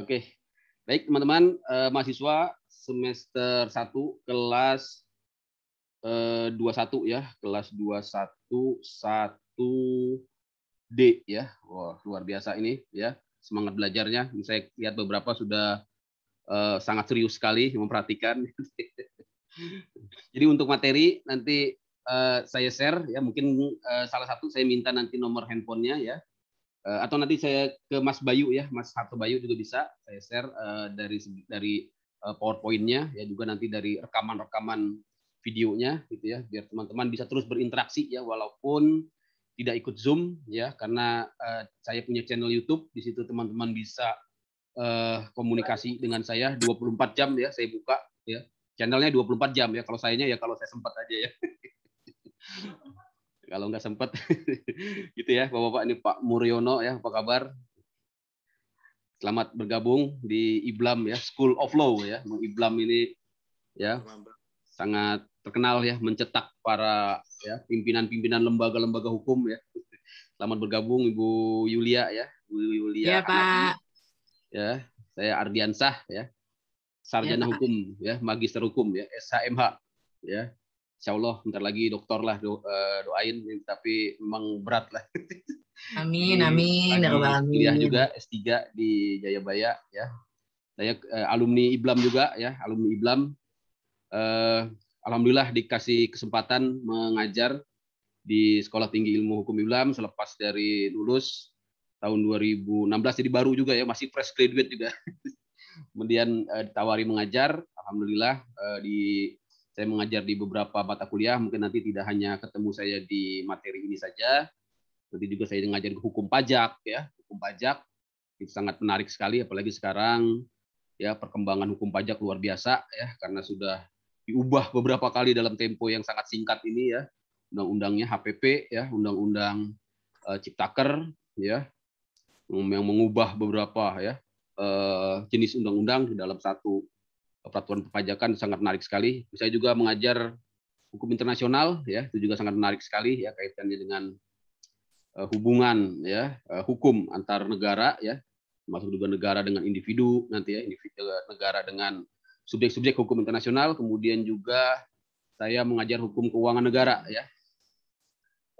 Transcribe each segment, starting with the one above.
Oke, baik teman-teman, mahasiswa semester 1 kelas 21 ya, kelas 21 1D ya. Wah, luar biasa ini ya, semangat belajarnya. Saya lihat beberapa sudah sangat serius sekali memperhatikan. Jadi untuk materi nanti saya share ya, mungkin salah satu saya minta nanti nomor handphonenya ya. Atau nanti saya ke Mas Bayu ya, Mas Harto Bayu juga bisa saya share dari PowerPoint-nya ya, juga nanti dari rekaman-rekaman videonya gitu ya, biar teman-teman bisa terus berinteraksi ya, walaupun tidak ikut Zoom ya, karena saya punya channel YouTube, di situ teman-teman bisa komunikasi dengan saya 24 jam ya, saya buka ya. Channelnya 24 jam ya, kalau sayanya ya kalau saya sempat aja ya. Kalau nggak sempat gitu ya Bapak-bapak. Ini Pak Muryono ya, apa kabar? Selamat bergabung di IBLAM ya, School of Law ya. IBLAM ini ya sangat terkenal ya, mencetak para ya pimpinan-pimpinan lembaga-lembaga hukum ya. Selamat bergabung Ibu Yulia ya, Bu Yulia. Ya Pak. Ya, saya Ardiansah ya, sarjana Ya, hukum ya, magister hukum ya, SHMH ya. Insya Allah bentar lagi doktor lah, doain, tapi memang berat lah. amin, Ini amin, lagi kuliah amin. juga S3 di Jayabaya ya. Saya alumni IBLAM juga ya, alumni IBLAM. Alhamdulillah dikasih kesempatan mengajar di Sekolah Tinggi Ilmu Hukum IBLAM selepas dari lulus tahun 2016, jadi baru juga ya, masih fresh graduate juga. Kemudian ditawari mengajar, alhamdulillah saya mengajar di beberapa mata kuliah. Mungkin nanti tidak hanya ketemu saya di materi ini saja, nanti juga saya mengajar hukum pajak ya, hukum pajak itu sangat menarik sekali, apalagi sekarang ya perkembangan hukum pajak luar biasa ya, karena sudah diubah beberapa kali dalam tempo yang sangat singkat ini ya, undang-undangnya HPP ya, undang-undang Ciptaker ya, yang mengubah beberapa ya jenis undang-undang di dalam satu peraturan perpajakan, sangat menarik sekali. Saya juga mengajar hukum internasional ya, itu juga sangat menarik sekali ya, kaitannya dengan hubungan ya, hukum antar negara ya, termasuk juga negara dengan individu nanti ya, individu negara dengan subjek-subjek hukum internasional. Kemudian juga saya mengajar hukum keuangan negara ya.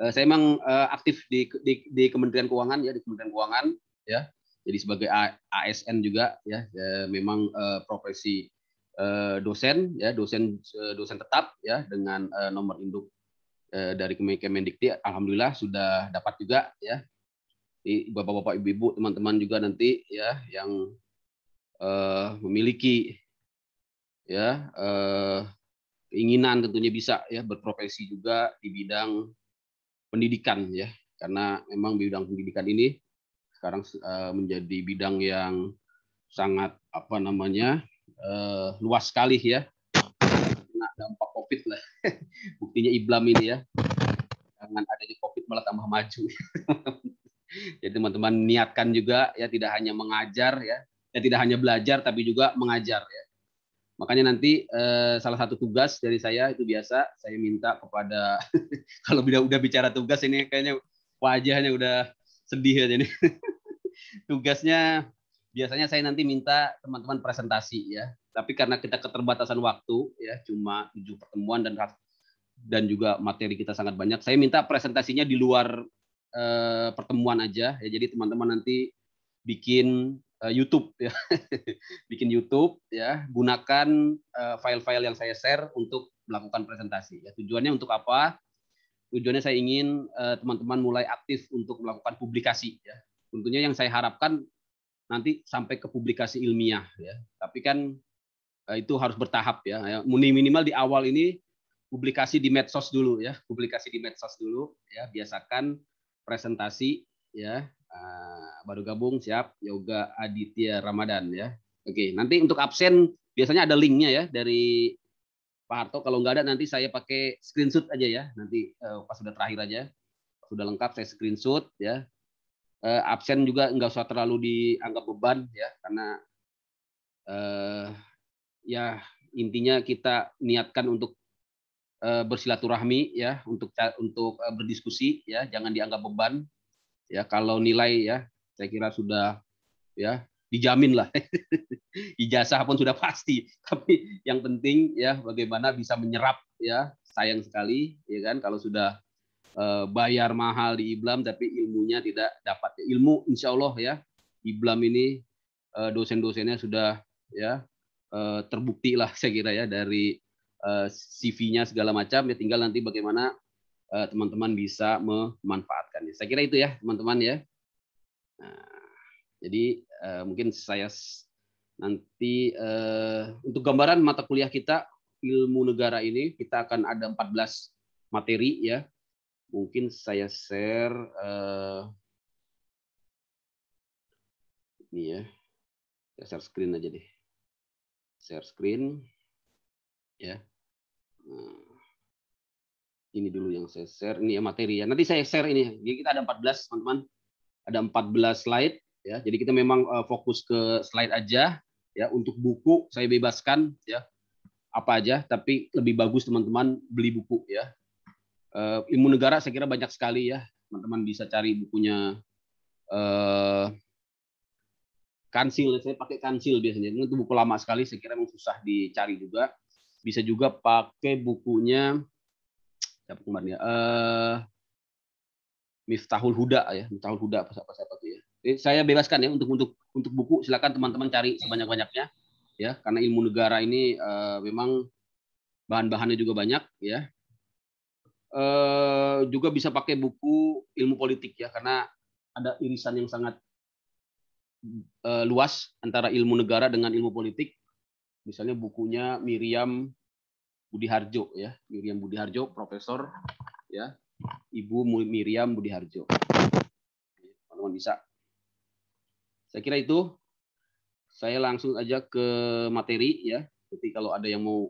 Saya memang aktif di Kementerian Keuangan ya, di Kementerian Keuangan ya. Jadi sebagai ASN juga ya, memang profesi dosen ya, dosen tetap ya, dengan nomor induk dari Kemendikti, alhamdulillah sudah dapat juga ya. Bapak-bapak, ibu-ibu, teman-teman juga nanti ya yang memiliki ya keinginan tentunya bisa ya berprofesi juga di bidang pendidikan ya, karena memang bidang pendidikan ini sekarang menjadi bidang yang sangat apa namanya luas sekali ya, kena dampak COVID lah. Buktinya IBLAM ini ya, dengan adanya COVID malah tambah maju. Jadi teman-teman niatkan juga ya, tidak hanya mengajar ya, tidak hanya belajar tapi juga mengajar ya. Makanya nanti salah satu tugas dari saya itu biasa saya minta kepada kalau udah bicara tugas ini kayaknya wajahnya udah sedih aja nih. Tugasnya biasanya saya nanti minta teman-teman presentasi ya. Tapi karena kita keterbatasan waktu ya, cuma 7 pertemuan dan juga materi kita sangat banyak, saya minta presentasinya di luar pertemuan aja ya. Jadi teman-teman nanti bikin YouTube ya. Bikin YouTube ya, gunakan file-file yang saya share untuk melakukan presentasi ya. Tujuannya untuk apa? Tujuannya saya ingin teman-teman mulai aktif untuk melakukan publikasi ya. Tentunya yang saya harapkan nanti sampai ke publikasi ilmiah ya. Tapi kan itu harus bertahap ya. Minimal di awal ini publikasi di medsos dulu ya. Publikasi di medsos dulu ya. Biasakan presentasi ya. Baru gabung siap Yoga Aditya Ramadan ya. Oke, nanti untuk absen biasanya ada linknya ya dari Pak Harto. Kalau nggak ada nanti saya pakai screenshot aja ya. Nanti pas sudah terakhir aja, sudah lengkap saya screenshot ya. Absen juga nggak usah terlalu dianggap beban ya, karena ya intinya kita niatkan untuk bersilaturahmi ya, untuk berdiskusi ya, jangan dianggap beban ya. Kalau nilai ya saya kira sudah ya dijamin lah. Ijazah pun sudah pasti, tapi yang penting ya bagaimana bisa menyerap ya. Sayang sekali ya kan kalau sudah bayar mahal di IBLAM tapi ilmunya tidak dapat. Ilmu insya Allah ya IBLAM ini dosen-dosennya sudah ya terbukti lah saya kira ya dari CV-nya segala macam, ya tinggal nanti bagaimana teman-teman bisa memanfaatkannya. Saya kira itu ya teman-teman ya. Nah, jadi mungkin saya nanti untuk gambaran mata kuliah kita ilmu negara ini kita akan ada 14 materi ya. Mungkin saya share ini ya. Saya share screen aja deh. Share screen ya. Nah, ini dulu yang saya share, ini ya materi ya. Nanti saya share ini. Jadi kita ada 14 teman-teman. Ada 14 slide ya. Jadi kita memang fokus ke slide aja ya. Untuk buku saya bebaskan ya. Apa aja, tapi lebih bagus teman-teman beli buku ya. Ilmu negara saya kira banyak sekali ya. Teman-teman bisa cari bukunya Kansil, saya pakai Kansil biasanya. Itu buku lama sekali, saya kira memang susah dicari juga. Bisa juga pakai bukunya siapa kemarin ya? Miftahul Huda ya, Miftahul Huda apa tuh ya. Jadi saya bebaskan ya untuk buku, silakan teman-teman cari sebanyak-banyaknya ya, karena ilmu negara ini memang bahan-bahannya juga banyak ya. Juga bisa pakai buku ilmu politik ya, karena ada irisan yang sangat luas antara ilmu negara dengan ilmu politik. Misalnya bukunya Miriam Budiharjo ya, Miriam Budiharjo, profesor ya, Ibu Miriam Budiharjo. Teman-teman bisa. Saya kira itu. Saya langsung aja ke materi ya. Jadi kalau ada yang mau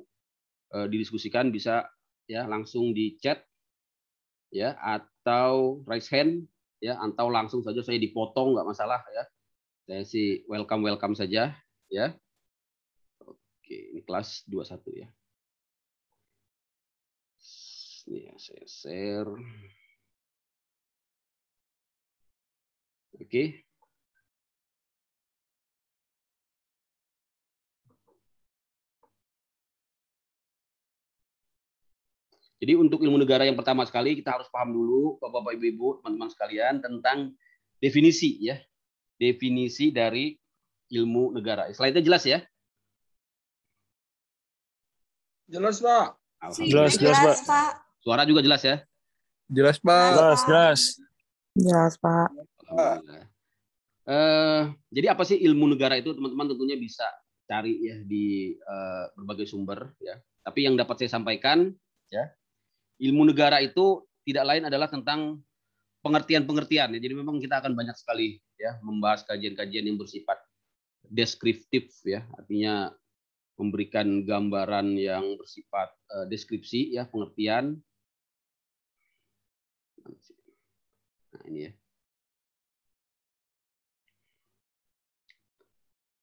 didiskusikan bisa ya langsung di chat ya, atau raise hand ya, atau langsung saja saya dipotong, nggak masalah ya. Saya sih welcome saja ya. Oke, ini kelas 21 ya. Ini ya, saya share. Oke. Jadi untuk ilmu negara yang pertama sekali kita harus paham dulu Bapak Ibu, teman-teman sekalian tentang definisi ya. Definisi dari ilmu negara. Slide-nya jelas ya? Jelas, Pak. Jelas, Pak. Suara juga jelas ya? Jelas, Pak. Jelas, Pak. Alhamdulillah. Jadi apa sih ilmu negara itu, teman-teman tentunya bisa cari ya di berbagai sumber ya. Tapi yang dapat saya sampaikan ya, ilmu negara itu tidak lain adalah tentang pengertian-pengertian ya. Jadi memang kita akan banyak sekali ya membahas kajian-kajian yang bersifat deskriptif ya, artinya memberikan gambaran yang bersifat deskripsi ya, pengertian. Nah, ini ya.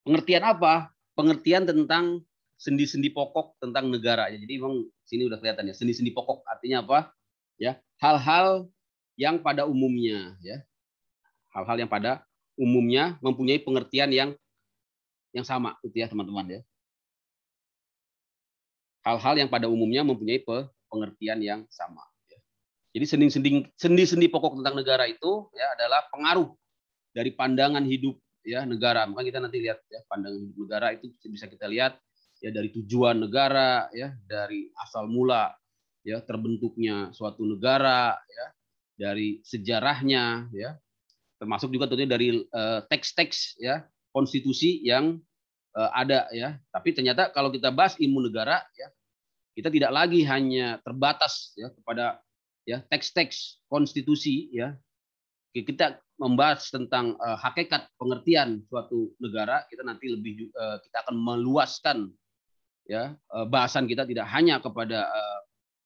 Pengertian apa? Pengertian tentang sendi-sendi pokok tentang negara. Jadi memang sini udah kelihatan ya, sendi-sendi pokok artinya apa? Ya, hal-hal yang pada umumnya ya. Hal-hal yang pada umumnya mempunyai pengertian yang sama gitu ya, teman-teman ya. Hal-hal yang pada umumnya mempunyai pengertian yang sama ya. Jadi sendi-sendi pokok tentang negara itu ya adalah pengaruh dari pandangan hidup ya negara. Maka kita nanti lihat ya, pandangan hidup negara itu bisa kita lihat ya dari tujuan negara ya, dari asal mula ya terbentuknya suatu negara ya, dari sejarahnya ya, termasuk juga tentunya dari teks-teks ya konstitusi yang ada ya. Tapi ternyata kalau kita bahas ilmu negara ya, kita tidak lagi hanya terbatas ya kepada ya teks-teks konstitusi ya. Kita membahas tentang hakikat pengertian suatu negara, kita nanti lebih kita akan meluaskan ya bahasan kita tidak hanya kepada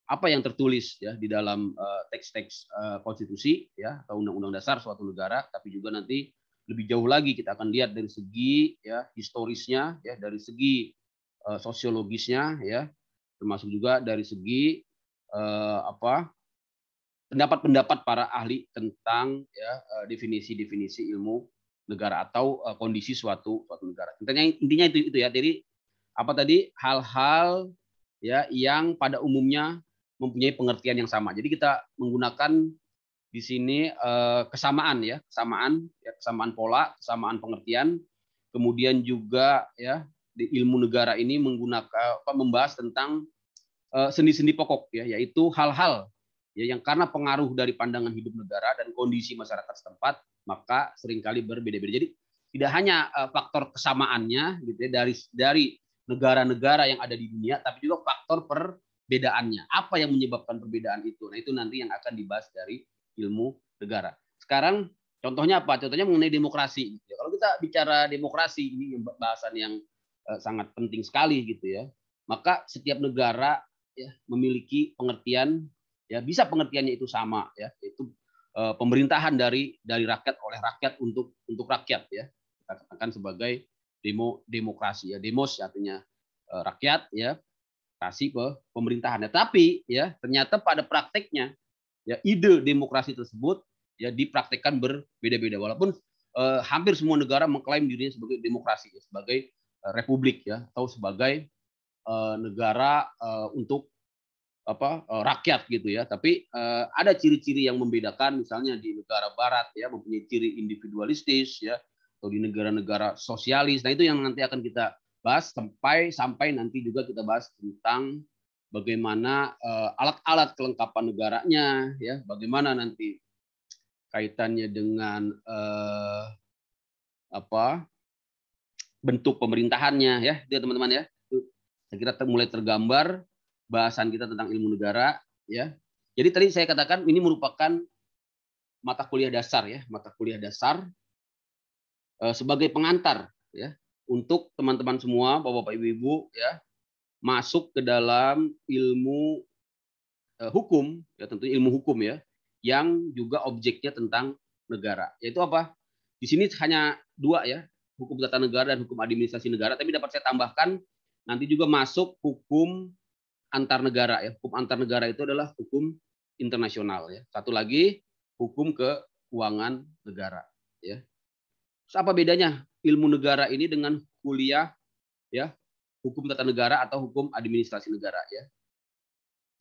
apa yang tertulis ya di dalam teks-teks konstitusi ya atau undang-undang dasar suatu negara, tapi juga nanti lebih jauh lagi kita akan lihat dari segi ya historisnya ya, dari segi sosiologisnya ya, termasuk juga dari segi pendapat-pendapat para ahli tentang ya definisi-definisi ilmu negara atau kondisi suatu negara. Intinya itu ya. Jadi apa tadi hal-hal ya yang pada umumnya mempunyai pengertian yang sama. Jadi kita menggunakan di sini kesamaan pola, kesamaan pengertian. Kemudian juga ya di ilmu negara ini membahas tentang sendi-sendi pokok ya, yaitu hal-hal ya yang karena pengaruh dari pandangan hidup negara dan kondisi masyarakat setempat maka seringkali berbeda-beda. Jadi tidak hanya faktor kesamaannya gitu ya dari negara-negara yang ada di dunia, tapi juga faktor perbedaannya. Apa yang menyebabkan perbedaan itu? Nah, itu nanti yang akan dibahas dari ilmu negara. Sekarang contohnya apa? Contohnya mengenai demokrasi. Kalau kita bicara demokrasi, ini bahasan yang sangat penting sekali gitu ya. Maka setiap negara ya memiliki pengertian ya, bisa pengertiannya itu sama ya, yaitu pemerintahan dari rakyat oleh rakyat untuk rakyat ya. Kita katakan sebagai demokrasi ya. Demos artinya rakyat ya, kasih ke pemerintahan. Tapi ya ternyata pada prakteknya ya ide demokrasi tersebut ya dipraktekkan berbeda-beda, walaupun hampir semua negara mengklaim dirinya sebagai demokrasi ya, sebagai republik ya, atau sebagai negara untuk rakyat gitu ya. Tapi ada ciri-ciri yang membedakan, misalnya di negara barat ya mempunyai ciri individualistis ya, atau di negara-negara sosialis. Nah, itu yang nanti akan kita bahas sampai nanti juga kita bahas tentang bagaimana alat-alat kelengkapan negaranya ya, bagaimana nanti kaitannya dengan bentuk pemerintahannya ya, teman-teman ya. Saya kira mulai tergambar bahasan kita tentang ilmu negara ya. Jadi tadi saya katakan ini merupakan mata kuliah dasar ya, sebagai pengantar ya untuk teman-teman semua, Bapak-bapak, Ibu-ibu ya, masuk ke dalam ilmu hukum ya, tentu ilmu hukum ya, yang juga objeknya tentang negara. Yaitu apa? Di sini hanya dua ya, hukum tata negara dan hukum administrasi negara, tapi dapat saya tambahkan nanti juga masuk hukum antar negara ya. Hukum antar negara itu adalah hukum internasional ya. Satu lagi hukum keuangan negara ya. Terus apa bedanya ilmu negara ini dengan kuliah ya hukum tata negara atau hukum administrasi negara ya?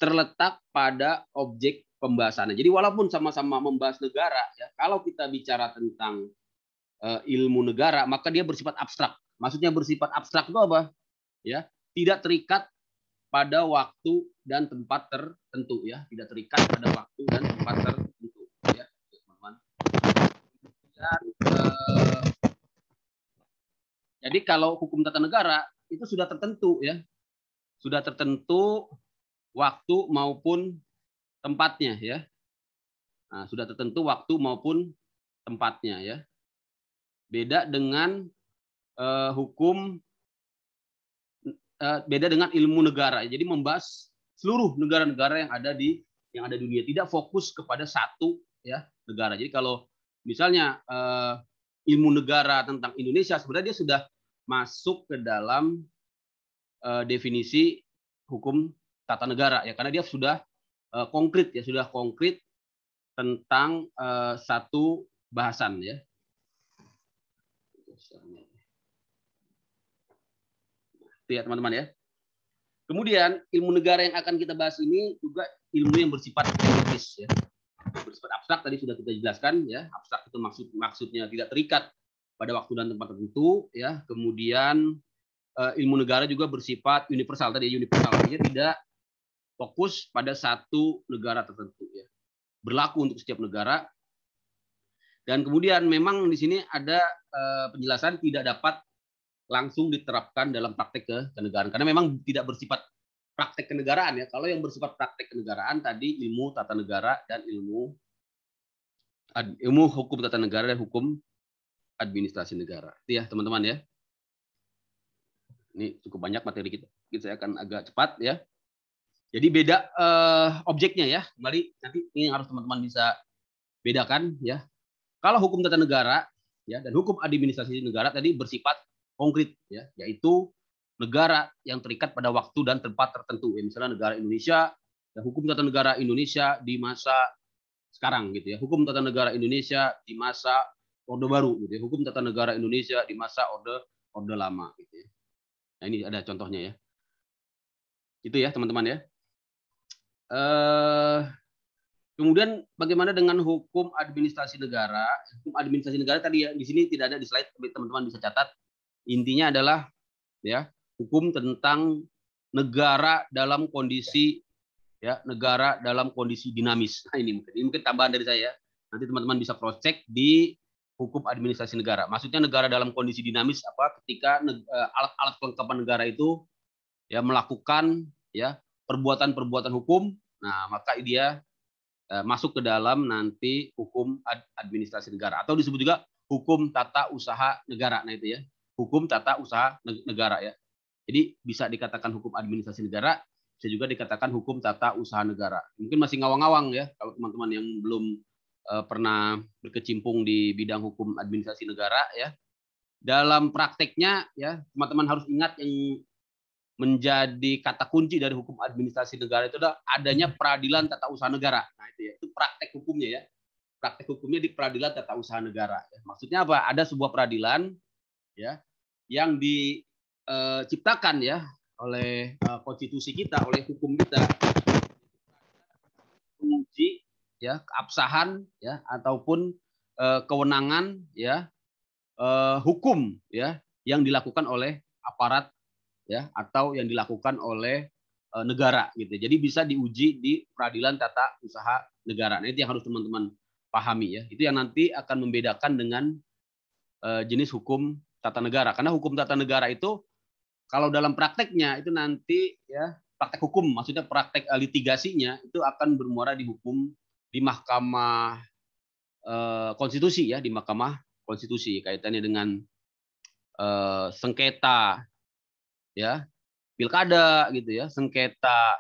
Terletak pada objek pembahasannya. Jadi walaupun sama-sama membahas negara ya, kalau kita bicara tentang ilmu negara maka dia bersifat abstrak. Maksudnya bersifat abstrak itu apa? Ya, tidak terikat pada waktu dan tempat tertentu ya, tidak terikat pada waktu dan tempat tertentu ya, teman-teman. Jadi kalau hukum tata negara itu sudah tertentu ya, sudah tertentu waktu maupun tempatnya ya. Nah, sudah tertentu waktu maupun tempatnya ya. Beda dengan beda dengan ilmu negara. Jadi membahas seluruh negara-negara yang ada di dunia, tidak fokus kepada satu ya negara. Jadi kalau misalnya ilmu negara tentang Indonesia, sebenarnya dia sudah masuk ke dalam definisi hukum tata negara ya, karena dia sudah konkret ya, sudah konkret tentang satu bahasan ya. Itu ya teman-teman ya. Kemudian ilmu negara yang akan kita bahas ini juga ilmu yang bersifat teoritis ya. Bersifat abstrak tadi sudah kita jelaskan ya. Abstrak itu maksudnya tidak terikat pada waktu dan tempat tertentu ya. Kemudian ilmu negara juga bersifat universal tadi, universal artinya tidak fokus pada satu negara tertentu ya. Berlaku untuk setiap negara. Dan kemudian memang di sini ada penjelasan tidak dapat langsung diterapkan dalam praktek kenegaraan karena memang tidak bersifat praktek kenegaraan ya. Kalau yang bersifat praktek kenegaraan tadi ilmu tata negara dan ilmu hukum tata negara dan hukum administrasi negara. Itu ya teman-teman ya. Ini cukup banyak materi kita. Saya akan agak cepat ya. Jadi beda objeknya ya. Kembali nanti ini harus teman-teman bisa bedakan ya. Kalau hukum tata negara ya dan hukum administrasi negara tadi bersifat konkret ya, yaitu negara yang terikat pada waktu dan tempat tertentu ya, misalnya negara Indonesia dan hukum tata negara Indonesia di masa sekarang gitu ya, hukum tata negara Indonesia di masa Orde Baru gitu ya. Hukum Tata Negara Indonesia di masa Orde Lama gitu ya. Nah, ini ada contohnya ya. Itu ya, teman-teman ya. Kemudian bagaimana dengan hukum administrasi negara? Hukum administrasi negara tadi ya, di sini tidak ada di slide, tapi teman-teman bisa catat. Intinya adalah ya, hukum tentang negara dalam kondisi dinamis. Nah, ini mungkin tambahan dari saya. Nanti teman-teman bisa cross check di hukum administrasi negara. Maksudnya negara dalam kondisi dinamis apa? Ketika alat-alat kelengkapan negara itu ya melakukan ya perbuatan-perbuatan hukum, nah maka dia masuk ke dalam nanti hukum administrasi negara atau disebut juga hukum tata usaha negara. Nah itu ya, hukum tata usaha negara ya. Jadi bisa dikatakan hukum administrasi negara, bisa juga dikatakan hukum tata usaha negara. Mungkin masih ngawang-ngawang ya kalau teman-teman yang belum pernah berkecimpung di bidang hukum administrasi negara ya. Dalam prakteknya ya, teman-teman harus ingat yang menjadi kata kunci dari hukum administrasi negara itu adalah adanya peradilan tata usaha negara. Nah itu ya, itu praktek hukumnya ya. Praktek hukumnya di peradilan tata usaha negara. Maksudnya apa? Ada sebuah peradilan ya yang diciptakan ya oleh konstitusi kita, oleh hukum kita, menguji ya keabsahan ya ataupun kewenangan ya hukum ya yang dilakukan oleh aparat ya atau yang dilakukan oleh negara gitu. Jadi bisa diuji di peradilan tata usaha negara. Nah, itu yang harus teman-teman pahami ya. Itu yang nanti akan membedakan dengan jenis hukum tata negara. Karena hukum tata negara itu kalau dalam prakteknya itu nanti ya praktek hukum, maksudnya praktek litigasinya itu akan bermuara di hukum di Mahkamah Konstitusi ya, di Mahkamah Konstitusi kaitannya dengan sengketa ya pilkada gitu ya, sengketa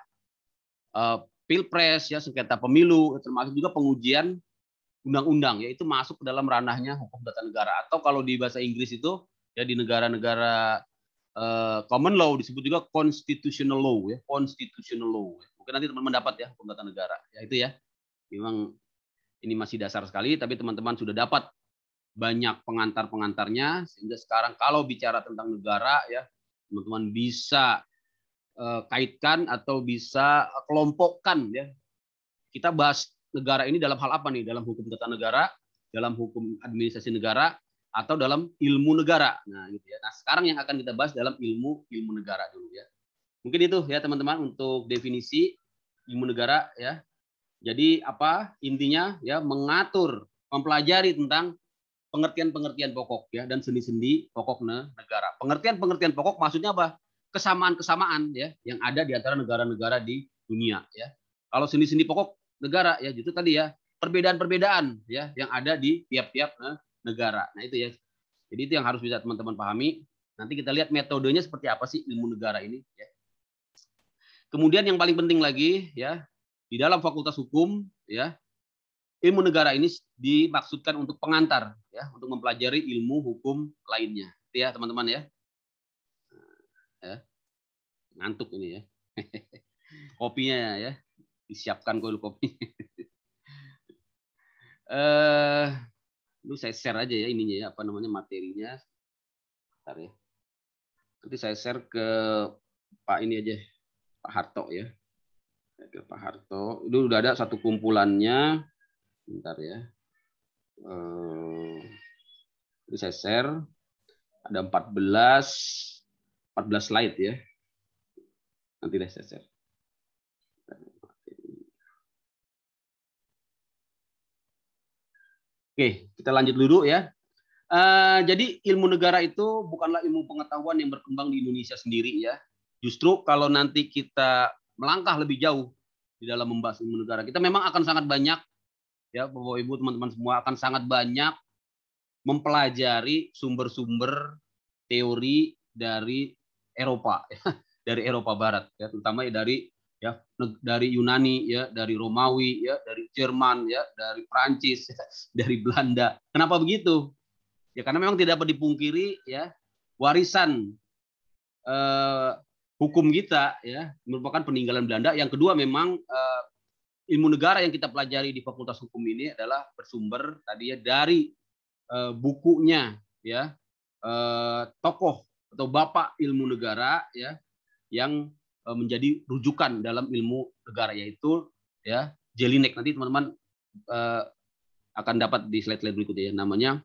pilpres ya, sengketa pemilu, termasuk juga pengujian undang-undang ya, itu masuk ke dalam ranahnya hukum tata negara. Atau kalau di bahasa Inggris itu ya di negara-negara common law disebut juga constitutional law ya, constitutional law. Mungkin nanti teman-teman dapat ya hukum tata negara. Ya itu ya. Memang ini masih dasar sekali, tapi teman-teman sudah dapat banyak pengantar-pengantarnya sehingga sekarang kalau bicara tentang negara ya teman-teman bisa kaitkan atau bisa kelompokkan ya. Kita bahas negara ini dalam hal apa nih? Dalam hukum tata negara, dalam hukum administrasi negara, atau dalam ilmu negara. Nah, gitu ya. Nah, sekarang yang akan kita bahas dalam ilmu negara dulu ya. Mungkin itu ya teman-teman untuk definisi ilmu negara ya. Jadi apa intinya ya mengatur, mempelajari tentang pengertian-pengertian pokok ya dan sendi-sendi pokok negara. Pengertian-pengertian pokok maksudnya apa? Kesamaan-kesamaan ya yang ada di antara negara-negara di dunia ya. Kalau sendi-sendi pokok negara ya itu tadi ya perbedaan-perbedaan ya yang ada di tiap-tiap negara. Nah itu ya. Jadi itu yang harus bisa teman-teman pahami. Nanti kita lihat metodenya seperti apa sih ilmu negara ini ya. Kemudian yang paling penting lagi ya di dalam Fakultas Hukum ya ilmu negara ini dimaksudkan untuk pengantar ya untuk mempelajari ilmu hukum lainnya. Itu ya teman-teman ya. Ngantuk ini ya. Kopinya ya disiapkan kopi. Lu saya share aja ya ininya ya apa namanya materinya. Bentar ya. Nanti saya share ke Pak ini aja Pak Harto ya. Ke Pak Harto. Itu udah ada satu kumpulannya. Bentar ya. Ini saya share. Ada 14 slide ya. Nanti deh saya share. Oke, kita lanjut dulu ya. Jadi ilmu negara itu bukanlah ilmu pengetahuan yang berkembang di Indonesia sendiri ya. Justru kalau nanti kita melangkah lebih jauh di dalam membahas ilmu negara, kita memang akan sangat banyak ya Bapak Ibu teman-teman semua akan sangat banyak mempelajari sumber-sumber teori dari Eropa ya, dari Eropa Barat ya, terutama dari Yunani ya, dari Romawi ya, dari Jerman ya, dari Prancis ya, dari Belanda. Kenapa begitu? Ya karena memang tidak dapat dipungkiri ya warisan hukum kita ya merupakan peninggalan Belanda. Yang kedua memang ilmu negara yang kita pelajari di Fakultas Hukum ini adalah bersumber tadi ya dari bukunya ya tokoh atau bapak ilmu negara ya yang menjadi rujukan dalam ilmu negara, yaitu ya Jelinek. Nanti teman-teman akan dapat di slide-slide berikutnya ya, namanya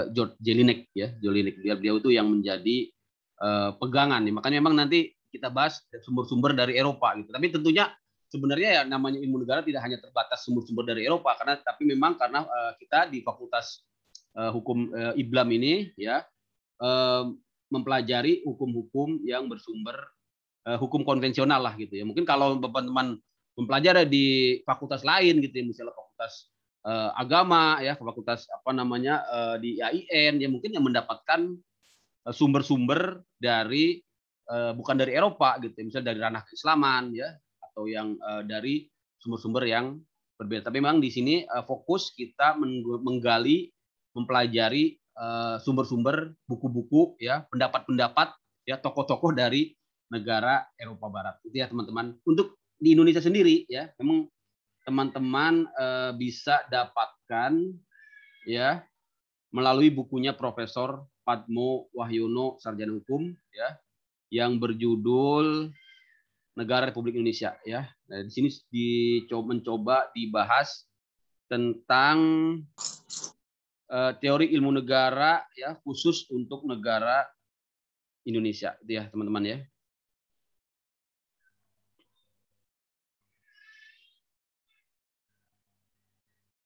George Jelinek ya. Jelinek, beliau itu yang menjadi pegangan nih. Makanya memang nanti kita bahas sumber-sumber dari Eropa gitu. Tapi tentunya sebenarnya ya namanya ilmu negara tidak hanya terbatas sumber-sumber dari Eropa, tapi memang karena kita di Fakultas Hukum IBLAM ini ya mempelajari hukum-hukum yang bersumber hukum konvensional lah gitu ya. Mungkin kalau teman-teman mempelajari di fakultas lain gitu ya, misalnya fakultas agama ya, fakultas di IAIN ya, mungkin yang mendapatkan sumber-sumber dari bukan dari Eropa gitu ya, misalnya dari ranah keislaman ya, atau yang dari sumber-sumber yang berbeda. Tapi memang di sini fokus kita menggali, mempelajari sumber-sumber buku-buku ya, pendapat-pendapat ya tokoh-tokoh dari negara Eropa Barat. Itu ya teman-teman. Untuk di Indonesia sendiri ya, memang teman-teman bisa dapatkan ya melalui bukunya Profesor Padmo Wahyono, sarjana hukum ya, yang berjudul Negara Republik Indonesia ya. Nah, di sini mencoba dibahas tentang teori ilmu negara ya, khusus untuk negara Indonesia itu ya teman-teman ya.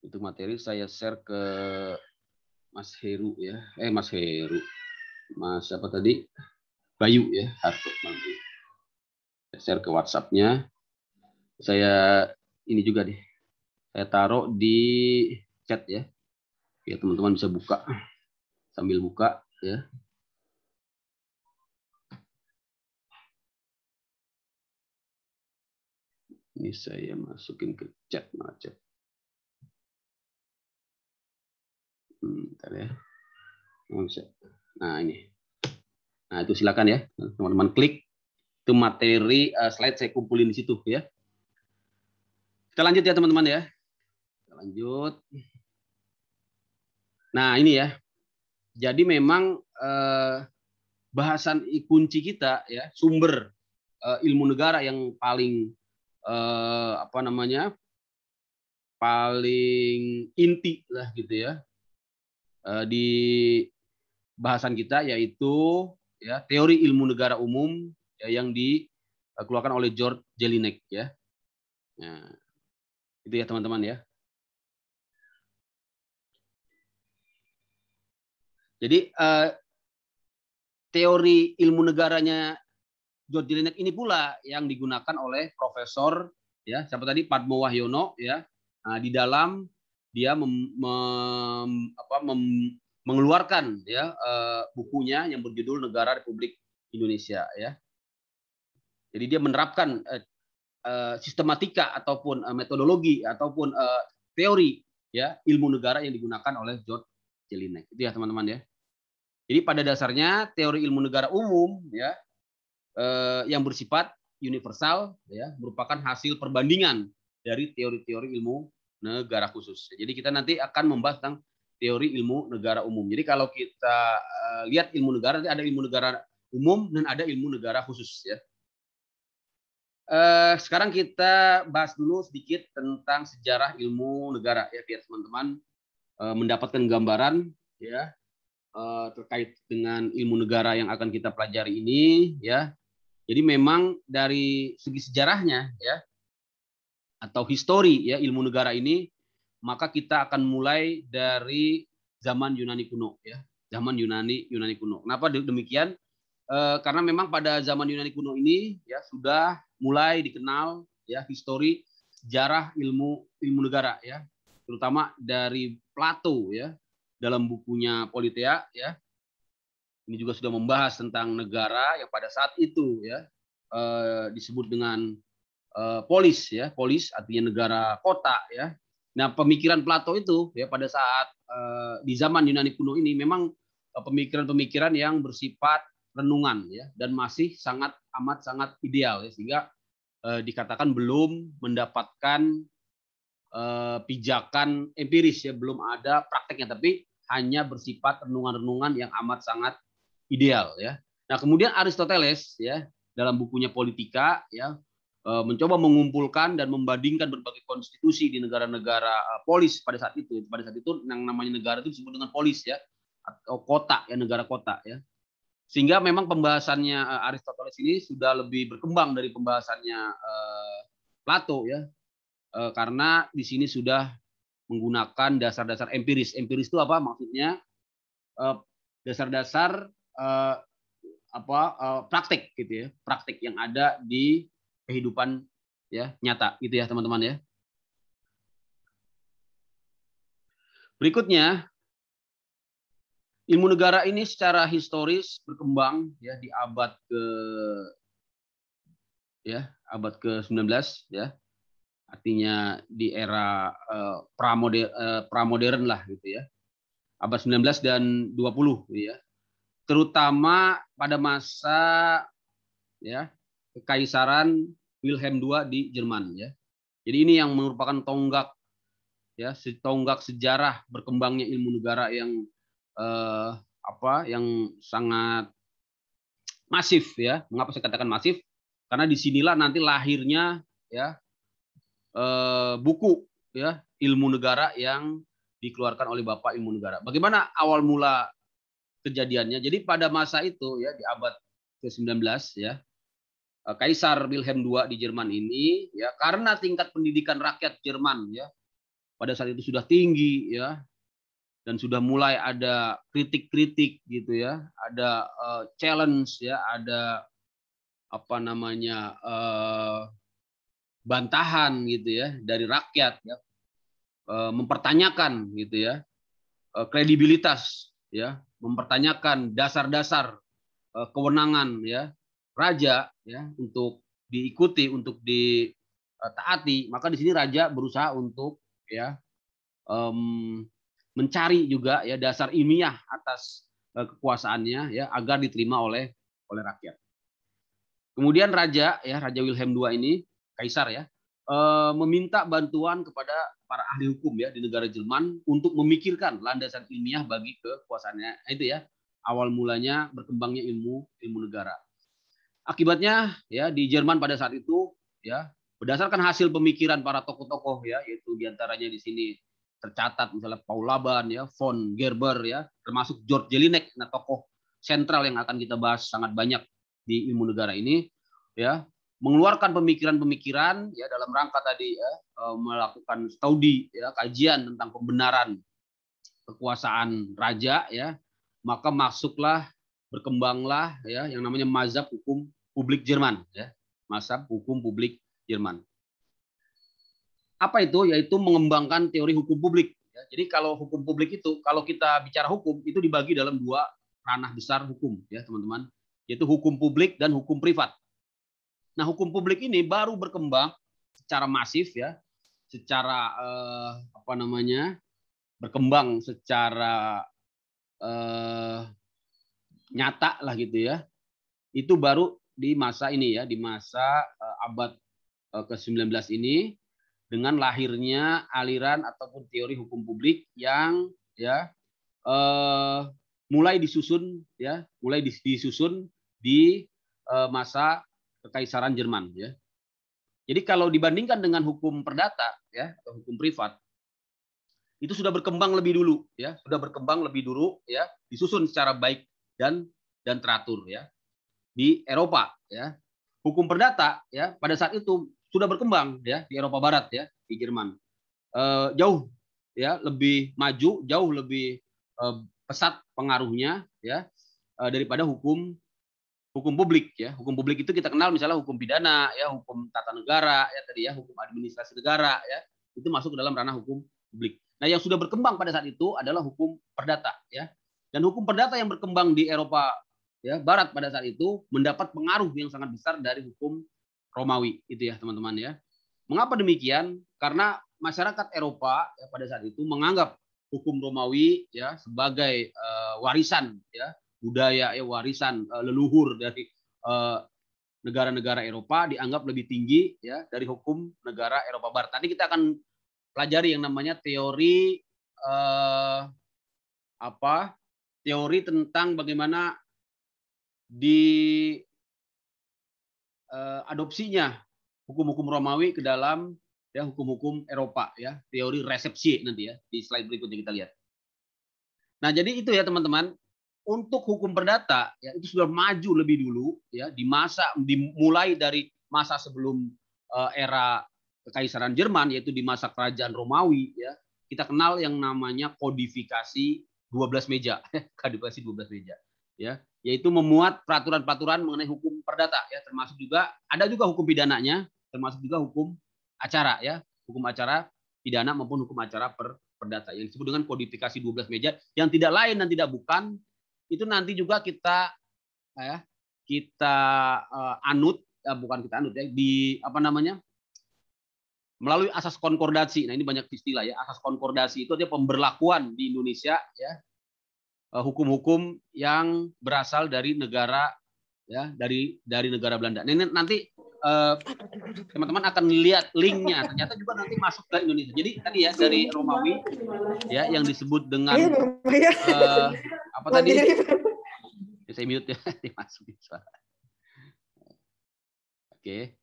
Untuk materi saya share ke Mas Heru ya. Mas Heru. Mas apa tadi? Bayu ya, Harto nanti. Saya share ke WhatsApp-nya. Saya ini juga deh. Saya taruh di chat ya. Ya teman-teman bisa buka. Sambil buka ya. Ini saya masukin ke chat, chat. Bentar ya. Nah ini. Nah itu silakan ya teman-teman klik itu materi slide saya kumpulin di situ ya. Kita lanjut ya teman-teman ya. Kita lanjut. Nah ini ya. Jadi memang bahasan kunci kita ya, sumber ilmu negara yang paling paling inti lah gitu ya di bahasan kita, yaitu ya teori ilmu negara umum ya, yang dikeluarkan oleh George Jelinek ya. Nah, itu ya teman-teman ya. Jadi teori ilmu negaranya George Jelinek ini pula yang digunakan oleh Profesor ya siapa tadi, Padmo Wahyono ya. Nah, di dalam dia mengeluarkan ya bukunya yang berjudul Negara Republik Indonesia ya. Jadi dia menerapkan sistematika ataupun metodologi ataupun teori ya ilmu negara yang digunakan oleh George Jelinek. Itu ya teman-teman ya. Jadi pada dasarnya teori ilmu negara umum ya yang bersifat universal ya, merupakan hasil perbandingan dari teori-teori ilmu negara khusus. Jadi kita nanti akan membahas tentang teori ilmu negara umum. Jadi kalau kita lihat ilmu negara, nanti ada ilmu negara umum dan ada ilmu negara khusus ya. Sekarang kita bahas dulu sedikit tentang sejarah ilmu negara ya, biar teman-teman mendapatkan gambaran ya terkait dengan ilmu negara yang akan kita pelajari ini ya. Jadi memang dari segi sejarahnya ya atau histori ya ilmu negara ini, maka kita akan mulai dari zaman Yunani kuno ya, zaman Yunani kuno. Kenapa demikian? Karena memang pada zaman Yunani kuno ini ya sudah mulai dikenal ya histori sejarah ilmu negara ya, terutama dari Plato ya dalam bukunya Politeia ya. Ini juga sudah membahas tentang negara yang pada saat itu ya disebut dengan polis ya, polis artinya negara kota ya. Nah pemikiran Plato itu ya pada saat di zaman Yunani kuno ini memang pemikiran-pemikiran yang bersifat renungan ya, dan masih sangat ideal ya, sehingga dikatakan belum mendapatkan pijakan empiris ya, belum ada prakteknya, tapi hanya bersifat renungan-renungan yang amat sangat ideal ya. Nah, kemudian Aristoteles ya dalam bukunya Politika ya mencoba mengumpulkan dan membandingkan berbagai konstitusi di negara-negara polis pada saat itu. Pada saat itu yang namanya negara itu disebut dengan polis ya, atau kota ya, negara kota ya. Sehingga memang pembahasannya Aristoteles ini sudah lebih berkembang dari pembahasannya Plato ya, karena di sini sudah menggunakan dasar-dasar empiris. Empiris itu apa maksudnya? Dasar-dasar praktik gitu ya, praktik yang ada di kehidupan ya nyata gitu ya teman-teman ya. Berikutnya, ilmu negara ini secara historis berkembang ya di abad ke-19 ya. Artinya di era pramodern lah gitu ya. Abad 19 dan 20 ya. Terutama pada masa ya Kekaisaran Wilhelm II di Jerman ya. Jadi ini yang merupakan tonggak ya, tonggak sejarah berkembangnya ilmu negara yang yang sangat masif ya. Mengapa saya katakan masif? Karena disinilah nanti lahirnya ya buku ya ilmu negara yang dikeluarkan oleh Bapak Ilmu Negara. Bagaimana awal mula kejadiannya? Jadi pada masa itu ya di abad ke-19 ya, Kaisar Wilhelm II di Jerman ini ya karena tingkat pendidikan rakyat Jerman ya pada saat itu sudah tinggi ya dan sudah mulai ada kritik-kritik gitu ya, ada challenge ya, ada bantahan gitu ya dari rakyat ya, mempertanyakan gitu ya kredibilitas ya, mempertanyakan dasar-dasar kewenangan ya raja ya untuk diikuti, untuk ditaati. Maka di sini raja berusaha untuk ya mencari juga ya dasar ilmiah atas kekuasaannya ya agar diterima oleh rakyat. Kemudian Raja Wilhelm II ini kaisar ya meminta bantuan kepada para ahli hukum ya di negara Jerman untuk memikirkan landasan ilmiah bagi kekuasaannya. Itu ya awal mulanya berkembangnya ilmu negara. Akibatnya ya di Jerman pada saat itu ya berdasarkan hasil pemikiran para tokoh-tokoh ya, yaitu diantaranya di sini tercatat misalnya Paul Laban ya, von Gerber ya, termasuk George Jelinek, nah tokoh sentral yang akan kita bahas sangat banyak di ilmu negara ini ya, mengeluarkan pemikiran-pemikiran ya dalam rangka tadi ya melakukan studi ya, kajian tentang pembenaran kekuasaan raja ya, maka berkembanglah ya yang namanya mazhab hukum publik Jerman ya, mazhab hukum publik Jerman. Apa itu? Yaitu mengembangkan teori hukum publik. Ya, jadi kalau hukum publik itu, kalau kita bicara hukum itu dibagi dalam dua ranah besar hukum ya teman-teman, yaitu hukum publik dan hukum privat. Nah hukum publik ini baru berkembang secara masif ya, secara berkembang secara nyata lah gitu ya. Itu baru di masa ini ya, di masa abad ke-19 ini dengan lahirnya aliran ataupun teori hukum publik yang ya mulai disusun di masa Kekaisaran Jerman ya. Jadi kalau dibandingkan dengan hukum perdata ya atau hukum privat itu sudah berkembang lebih dulu ya, disusun secara baik dan teratur ya di Eropa ya. Hukum perdata ya pada saat itu sudah berkembang ya di Eropa Barat ya, di Jerman. Jauh ya lebih maju, jauh lebih pesat pengaruhnya ya daripada hukum publik ya. Hukum publik itu kita kenal misalnya hukum pidana ya, hukum tata negara ya tadi ya, hukum administrasi negara ya. Itu masuk ke dalam ranah hukum publik. Nah, yang sudah berkembang pada saat itu adalah hukum perdata ya. Dan hukum perdata yang berkembang di Eropa ya Barat pada saat itu mendapat pengaruh yang sangat besar dari hukum Romawi itu ya teman-teman ya. Mengapa demikian? Karena masyarakat Eropa ya, pada saat itu menganggap hukum Romawi ya sebagai warisan ya budaya ya, warisan leluhur dari negara-negara Eropa, dianggap lebih tinggi ya dari hukum negara Eropa Barat. Nanti kita akan pelajari yang namanya teori teori tentang bagaimana adopsinya hukum-hukum Romawi ke dalam ya hukum-hukum Eropa ya, teori resepsi nanti ya di slide berikutnya kita lihat. Nah, jadi itu ya teman-teman, untuk hukum perdata ya itu sudah maju lebih dulu ya dimulai dari masa sebelum era Kekaisaran Jerman, yaitu di masa Kerajaan Romawi ya. Kita kenal yang namanya kodifikasi 12 meja, kodifikasi 12 meja ya, yaitu memuat peraturan-peraturan mengenai hukum perdata ya, termasuk juga ada juga hukum pidananya, termasuk juga hukum acara ya, hukum acara pidana maupun hukum acara perdata yang disebut dengan kodifikasi 12 meja, yang tidak lain dan tidak bukan itu nanti juga kita anut ya, bukan kita anut ya, di melalui asas konkordasi. Nah, ini banyak istilah ya. Asas konkordasi itu artinya pemberlakuan di Indonesia ya hukum-hukum yang berasal dari negara ya, dari negara Belanda. Nah, ini nanti teman-teman akan lihat linknya, ternyata juga nanti masuk ke Indonesia. Jadi tadi ya dari Romawi ya yang disebut dengan apa tadi? Ya, saya mute ya, dimasukin suara. Oke.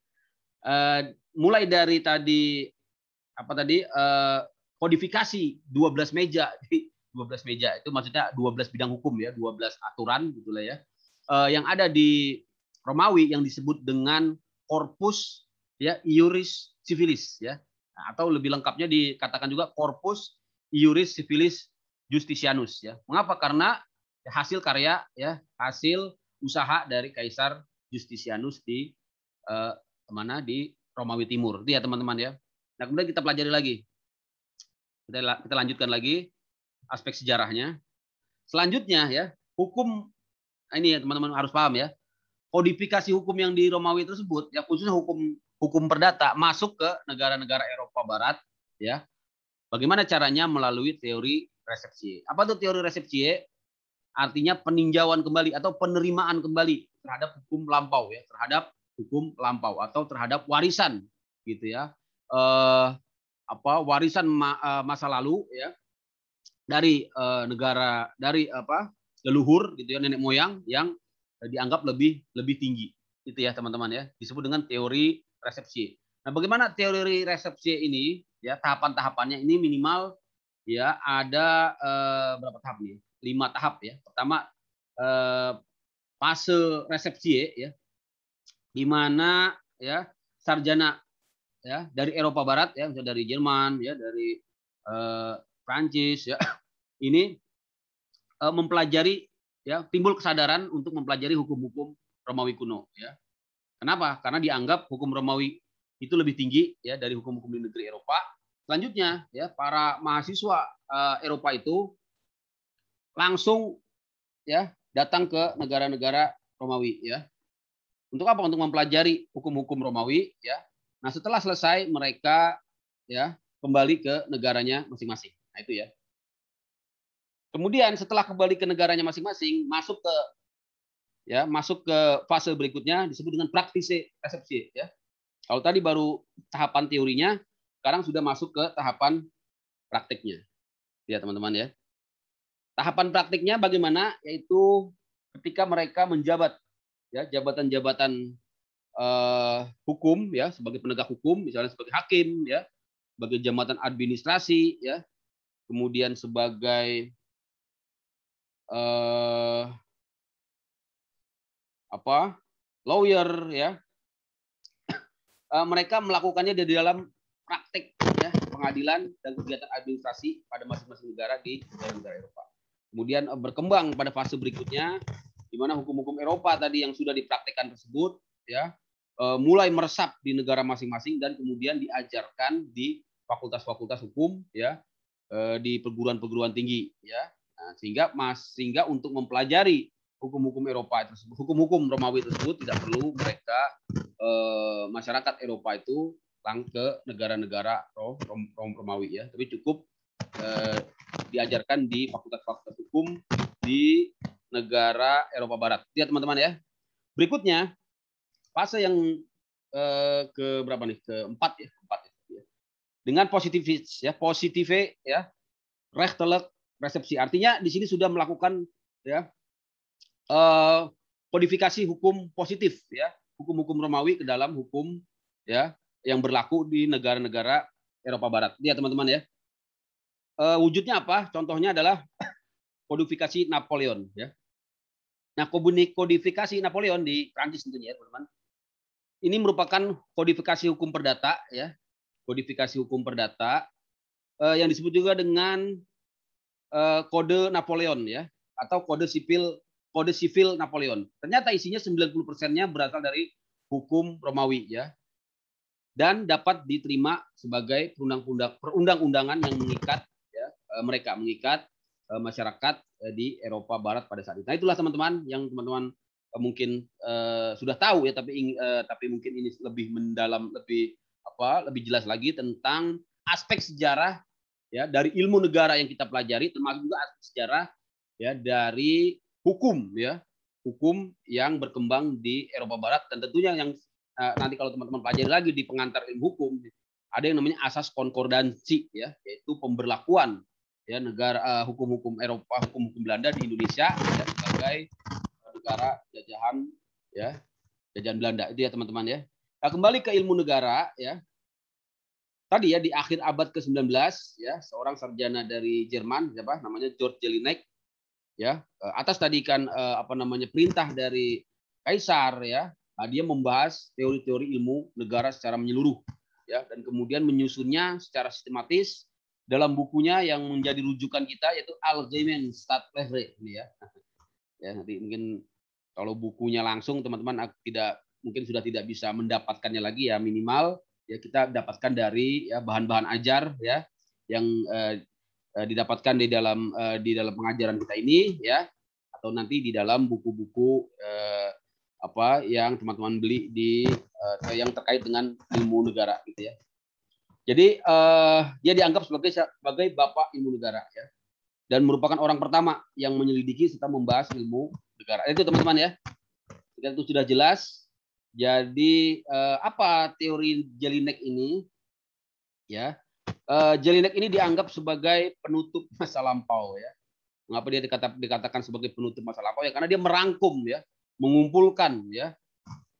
Mulai dari tadi kodifikasi 12 meja. Jadi 12 meja itu maksudnya 12 bidang hukum ya, 12 aturan gitulah ya. Yang ada di Romawi yang disebut dengan corpus ya iuris civilis ya. Nah, atau lebih lengkapnya dikatakan juga corpus iuris civilis justitianus ya. Mengapa? Karena hasil karya ya, hasil usaha dari Kaisar Justitianus di di Romawi Timur. Itu ya teman-teman ya. Nah, kemudian kita pelajari lagi. Kita lanjutkan lagi aspek sejarahnya. Selanjutnya ya, hukum ini ya teman-teman harus paham ya. Kodifikasi hukum yang di Romawi tersebut ya, khususnya hukum perdata masuk ke negara-negara Eropa Barat ya. Bagaimana caranya? Melalui teori resepsi. Apa itu teori resepsi? Artinya peninjauan kembali atau penerimaan kembali terhadap hukum lampau ya, terhadap hukum lampau atau terhadap warisan gitu ya, warisan masa lalu ya dari negara, dari leluhur gitu ya, nenek moyang yang dianggap lebih tinggi itu ya teman-teman ya, disebut dengan teori resepsi. Nah, bagaimana teori resepsi ini ya, tahapan-tahapannya ini minimal ya ada berapa tahap nih? 5 tahap ya. Pertama fase resepsi ya, di mana ya sarjana ya dari Eropa Barat ya, misalnya dari Jerman ya, dari Prancis ya, ini mempelajari ya, timbul kesadaran untuk mempelajari hukum-hukum Romawi kuno ya. Kenapa? Karena dianggap hukum Romawi itu lebih tinggi ya dari hukum-hukum di negeri Eropa. Selanjutnya ya, para mahasiswa Eropa itu langsung ya datang ke negara-negara Romawi ya. Untuk apa? Untuk mempelajari hukum-hukum Romawi ya. Nah, setelah selesai mereka ya kembali ke negaranya masing-masing. Nah, itu ya. Kemudian setelah kembali ke negaranya masing-masing, masuk ke fase berikutnya disebut dengan praktisi resepsi ya. Kalau tadi baru tahapan teorinya, sekarang sudah masuk ke tahapan praktiknya. Ya, teman-teman ya. Tahapan praktiknya bagaimana? Yaitu ketika mereka menjabat ya, jabatan-jabatan hukum ya, sebagai penegak hukum, misalnya sebagai hakim ya, sebagai jabatan administrasi ya, kemudian sebagai lawyer ya, mereka melakukannya di dalam praktik ya, pengadilan dan kegiatan administrasi pada masing-masing negara di negara Eropa. Kemudian berkembang pada fase berikutnya, di mana hukum-hukum Eropa tadi yang sudah dipraktikkan tersebut ya mulai meresap di negara masing-masing dan kemudian diajarkan di fakultas-fakultas hukum ya, di perguruan-perguruan tinggi ya. Nah, sehingga untuk mempelajari hukum-hukum Eropa tersebut, hukum-hukum Romawi tersebut, tidak perlu mereka masyarakat Eropa itu ke negara-negara Romawi ya, tapi cukup diajarkan di fakultas-fakultas hukum di negara Eropa Barat. Lihat teman-teman ya. Berikutnya fase yang keberapa nih? Keempat ya. Dengan positif ya, rechtelijk resepsi. Artinya di sini sudah melakukan ya kodifikasi hukum positif ya, hukum-hukum Romawi ke dalam hukum ya yang berlaku di negara-negara Eropa Barat. Ya teman-teman ya. Wujudnya apa? Contohnya adalah kodifikasi Napoleon ya. Nah, kodifikasi Napoleon di Prancis tentunya ya, teman-teman. Ini merupakan kodifikasi hukum perdata ya. Kodifikasi hukum perdata yang disebut juga dengan kode Napoleon ya, atau kode sivil Napoleon. Ternyata isinya 90%-nya berasal dari hukum Romawi ya. Dan dapat diterima sebagai perundang-undangan yang mengikat ya, mengikat masyarakat di Eropa Barat pada saat itu. Nah, itulah teman-teman yang teman-teman mungkin sudah tahu ya, tapi mungkin ini lebih mendalam, lebih jelas lagi tentang aspek sejarah ya dari ilmu negara yang kita pelajari, termasuk juga aspek sejarah ya dari hukum ya, hukum yang berkembang di Eropa Barat. Dan tentunya yang nanti kalau teman-teman pelajari lagi di pengantar ilmu hukum, ada yang namanya asas konkordansi ya, yaitu pemberlakuan ya negara hukum-hukum Eropa, hukum-hukum Belanda di Indonesia ya, sebagai negara jajahan ya, jajahan Belanda itu ya teman-teman ya. Nah, kembali ke ilmu negara ya. Tadi ya di akhir abad ke-19 ya, seorang sarjana dari Jerman siapa namanya George Jelinek ya, atas tadi kan perintah dari kaisar ya. Nah, dia membahas teori-teori ilmu negara secara menyeluruh ya, dan kemudian menyusunnya secara sistematis dalam bukunya yang menjadi rujukan kita, yaitu Allgemeine Staatslehre ini ya. Ya, nanti mungkin kalau bukunya langsung teman-teman mungkin sudah tidak bisa mendapatkannya lagi ya, minimal ya kita dapatkan dari ya bahan-bahan ajar ya yang didapatkan di dalam pengajaran kita ini ya, atau nanti di dalam buku-buku yang teman-teman beli di yang terkait dengan ilmu negara gitu ya. Jadi dia dianggap sebagai bapak ilmu negara ya, dan merupakan orang pertama yang menyelidiki serta membahas ilmu negara. Itu teman-teman ya. Jika itu sudah jelas. Jadi apa teori Jelinek ini? Ya, Jelinek ini dianggap sebagai penutup masa lampau ya. Mengapa dia dikatakan sebagai penutup masa lampau ya? Karena dia merangkum ya, mengumpulkan ya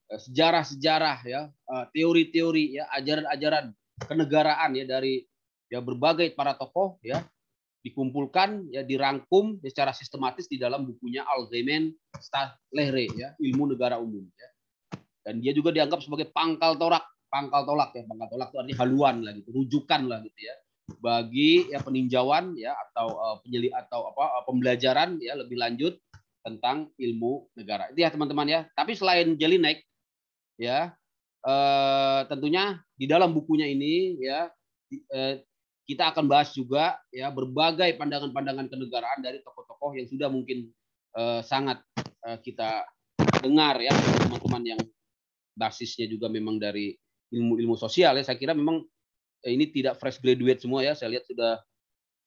sejarah-sejarah ya, teori-teori ya, ajaran-ajaran kenegaraan ya dari ya berbagai para tokoh ya, dikumpulkan ya, dirangkum secara sistematis di dalam bukunya Allgemeine Staatslehre ya, ilmu negara umum ya. Dan dia juga dianggap sebagai pangkal tolak ya, pangkal tolak itu artinya haluan lah gitu, rujukan lah gitu ya, bagi ya peninjauan ya atau pembelajaran ya lebih lanjut tentang ilmu negara. Itu ya teman-teman ya. Tapi selain Jelinek ya, tentunya di dalam bukunya ini ya kita akan bahas juga ya berbagai pandangan-pandangan kenegaraan dari tokoh-tokoh yang sudah mungkin sangat kita dengar ya, teman-teman yang basisnya juga memang dari ilmu-ilmu sosial ya. Saya kira memang ini tidak fresh graduate semua ya. Saya lihat sudah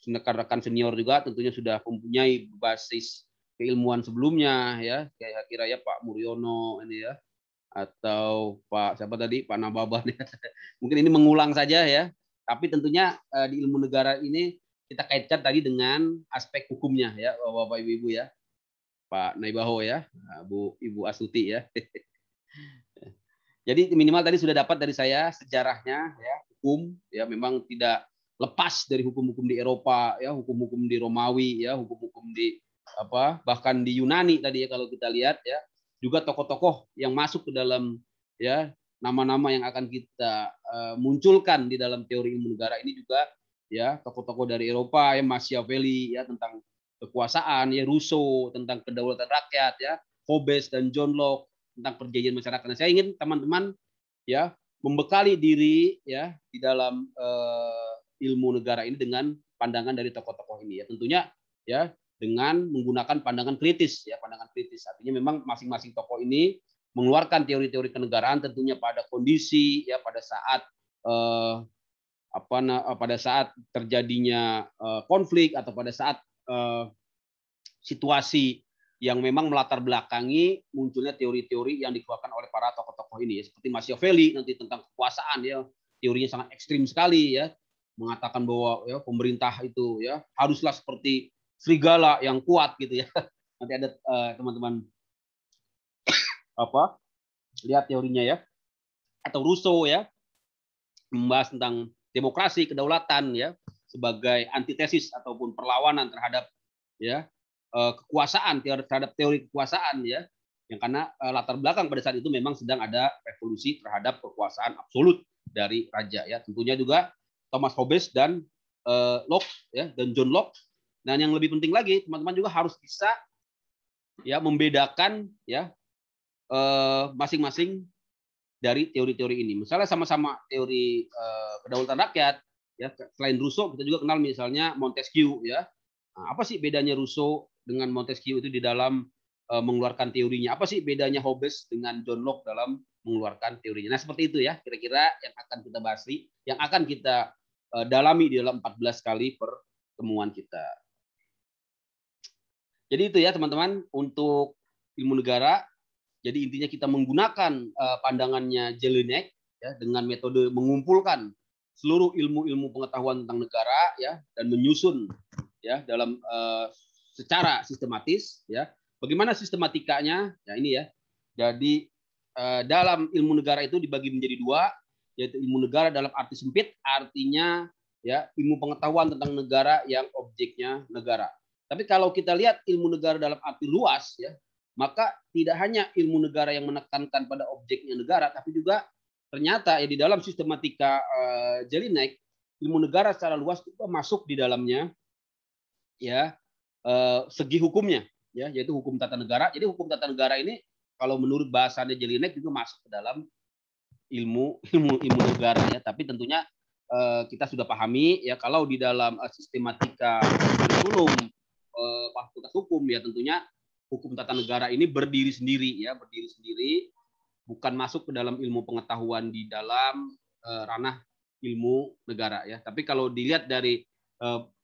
rekan-rekan senior juga tentunya sudah mempunyai basis keilmuan sebelumnya ya. Saya kira ya Pak Muryono ini ya, atau Pak siapa tadi, Pak Nababan ya. Mungkin ini mengulang saja ya. Tapi tentunya di ilmu negara ini kita kaitkan tadi dengan aspek hukumnya ya, Bapak Ibu ya. Pak Naibaho ya, Ibu Astuti ya. Jadi minimal tadi sudah dapat dari saya sejarahnya ya, hukum ya memang tidak lepas dari hukum-hukum di Eropa ya, hukum-hukum di Romawi ya, hukum-hukum di bahkan di Yunani tadi ya, kalau kita lihat ya, juga tokoh-tokoh yang masuk ke dalam ya nama-nama yang akan kita munculkan di dalam teori ilmu negara ini juga ya, tokoh-tokoh dari Eropa ya, Machiavelli ya tentang kekuasaan ya, Rousseau tentang kedaulatan rakyat ya, Hobbes dan John Locke tentang perjanjian masyarakat. Nah, saya ingin teman-teman ya membekali diri ya di dalam ilmu negara ini dengan pandangan dari tokoh-tokoh ini ya, tentunya ya dengan menggunakan pandangan kritis ya, pandangan kritis. Artinya memang masing-masing tokoh ini mengeluarkan teori-teori kenegaraan tentunya pada kondisi ya, pada saat pada saat terjadinya konflik atau pada saat situasi yang memang melatar belakangi munculnya teori-teori yang dikeluarkan oleh para tokoh-tokoh ini ya. Seperti Machiavelli nanti tentang kekuasaan ya, teorinya sangat ekstrim sekali ya, mengatakan bahwa ya pemerintah itu ya haruslah seperti serigala yang kuat gitu ya. Nanti ada teman-teman lihat teorinya ya, atau Rousseau ya, membahas tentang demokrasi, kedaulatan ya, sebagai antitesis ataupun perlawanan terhadap ya kekuasaan, terhadap teori kekuasaan ya, yang karena latar belakang pada saat itu memang sedang ada revolusi terhadap kekuasaan absolut dari raja ya. Tentunya juga Thomas Hobbes dan Locke ya, dan John Locke. Dan yang lebih penting lagi, teman-teman juga harus bisa ya membedakan ya masing-masing dari teori-teori ini. Misalnya sama-sama teori kedaulatan rakyat ya, selain Rousseau kita juga kenal misalnya Montesquieu ya. Nah, apa sih bedanya Rousseau dengan Montesquieu itu di dalam mengeluarkan teorinya? Apa sih bedanya Hobbes dengan John Locke dalam mengeluarkan teorinya? Nah, seperti itu ya kira-kira yang akan kita bahas, yang akan kita dalami di dalam 14 kali pertemuan kita. Jadi itu ya teman-teman untuk ilmu negara. Jadi intinya kita menggunakan pandangannya Jelinek ya, dengan metode mengumpulkan seluruh ilmu-ilmu pengetahuan tentang negara ya, dan menyusun ya dalam secara sistematis ya. Bagaimana sistematikanya? Ya ini ya. Jadi dalam ilmu negara itu dibagi menjadi dua, yaitu ilmu negara dalam arti sempit, artinya ya ilmu pengetahuan tentang negara yang objeknya negara. Tapi kalau kita lihat ilmu negara dalam arti luas ya, maka tidak hanya ilmu negara yang menekankan pada objeknya negara, tapi juga ternyata ya di dalam sistematika Jelinek, ilmu negara secara luas juga masuk di dalamnya ya segi hukumnya ya, yaitu hukum tata negara. Jadi hukum tata negara ini kalau menurut bahasanya Jelinek juga masuk ke dalam ilmu negara ya. Tapi tentunya kita sudah pahami ya, kalau di dalam sistematika kurikulum fakultas hukum ya, tentunya hukum tata negara ini berdiri sendiri ya, berdiri sendiri, bukan masuk ke dalam ilmu pengetahuan di dalam ranah ilmu negara ya. Tapi kalau dilihat dari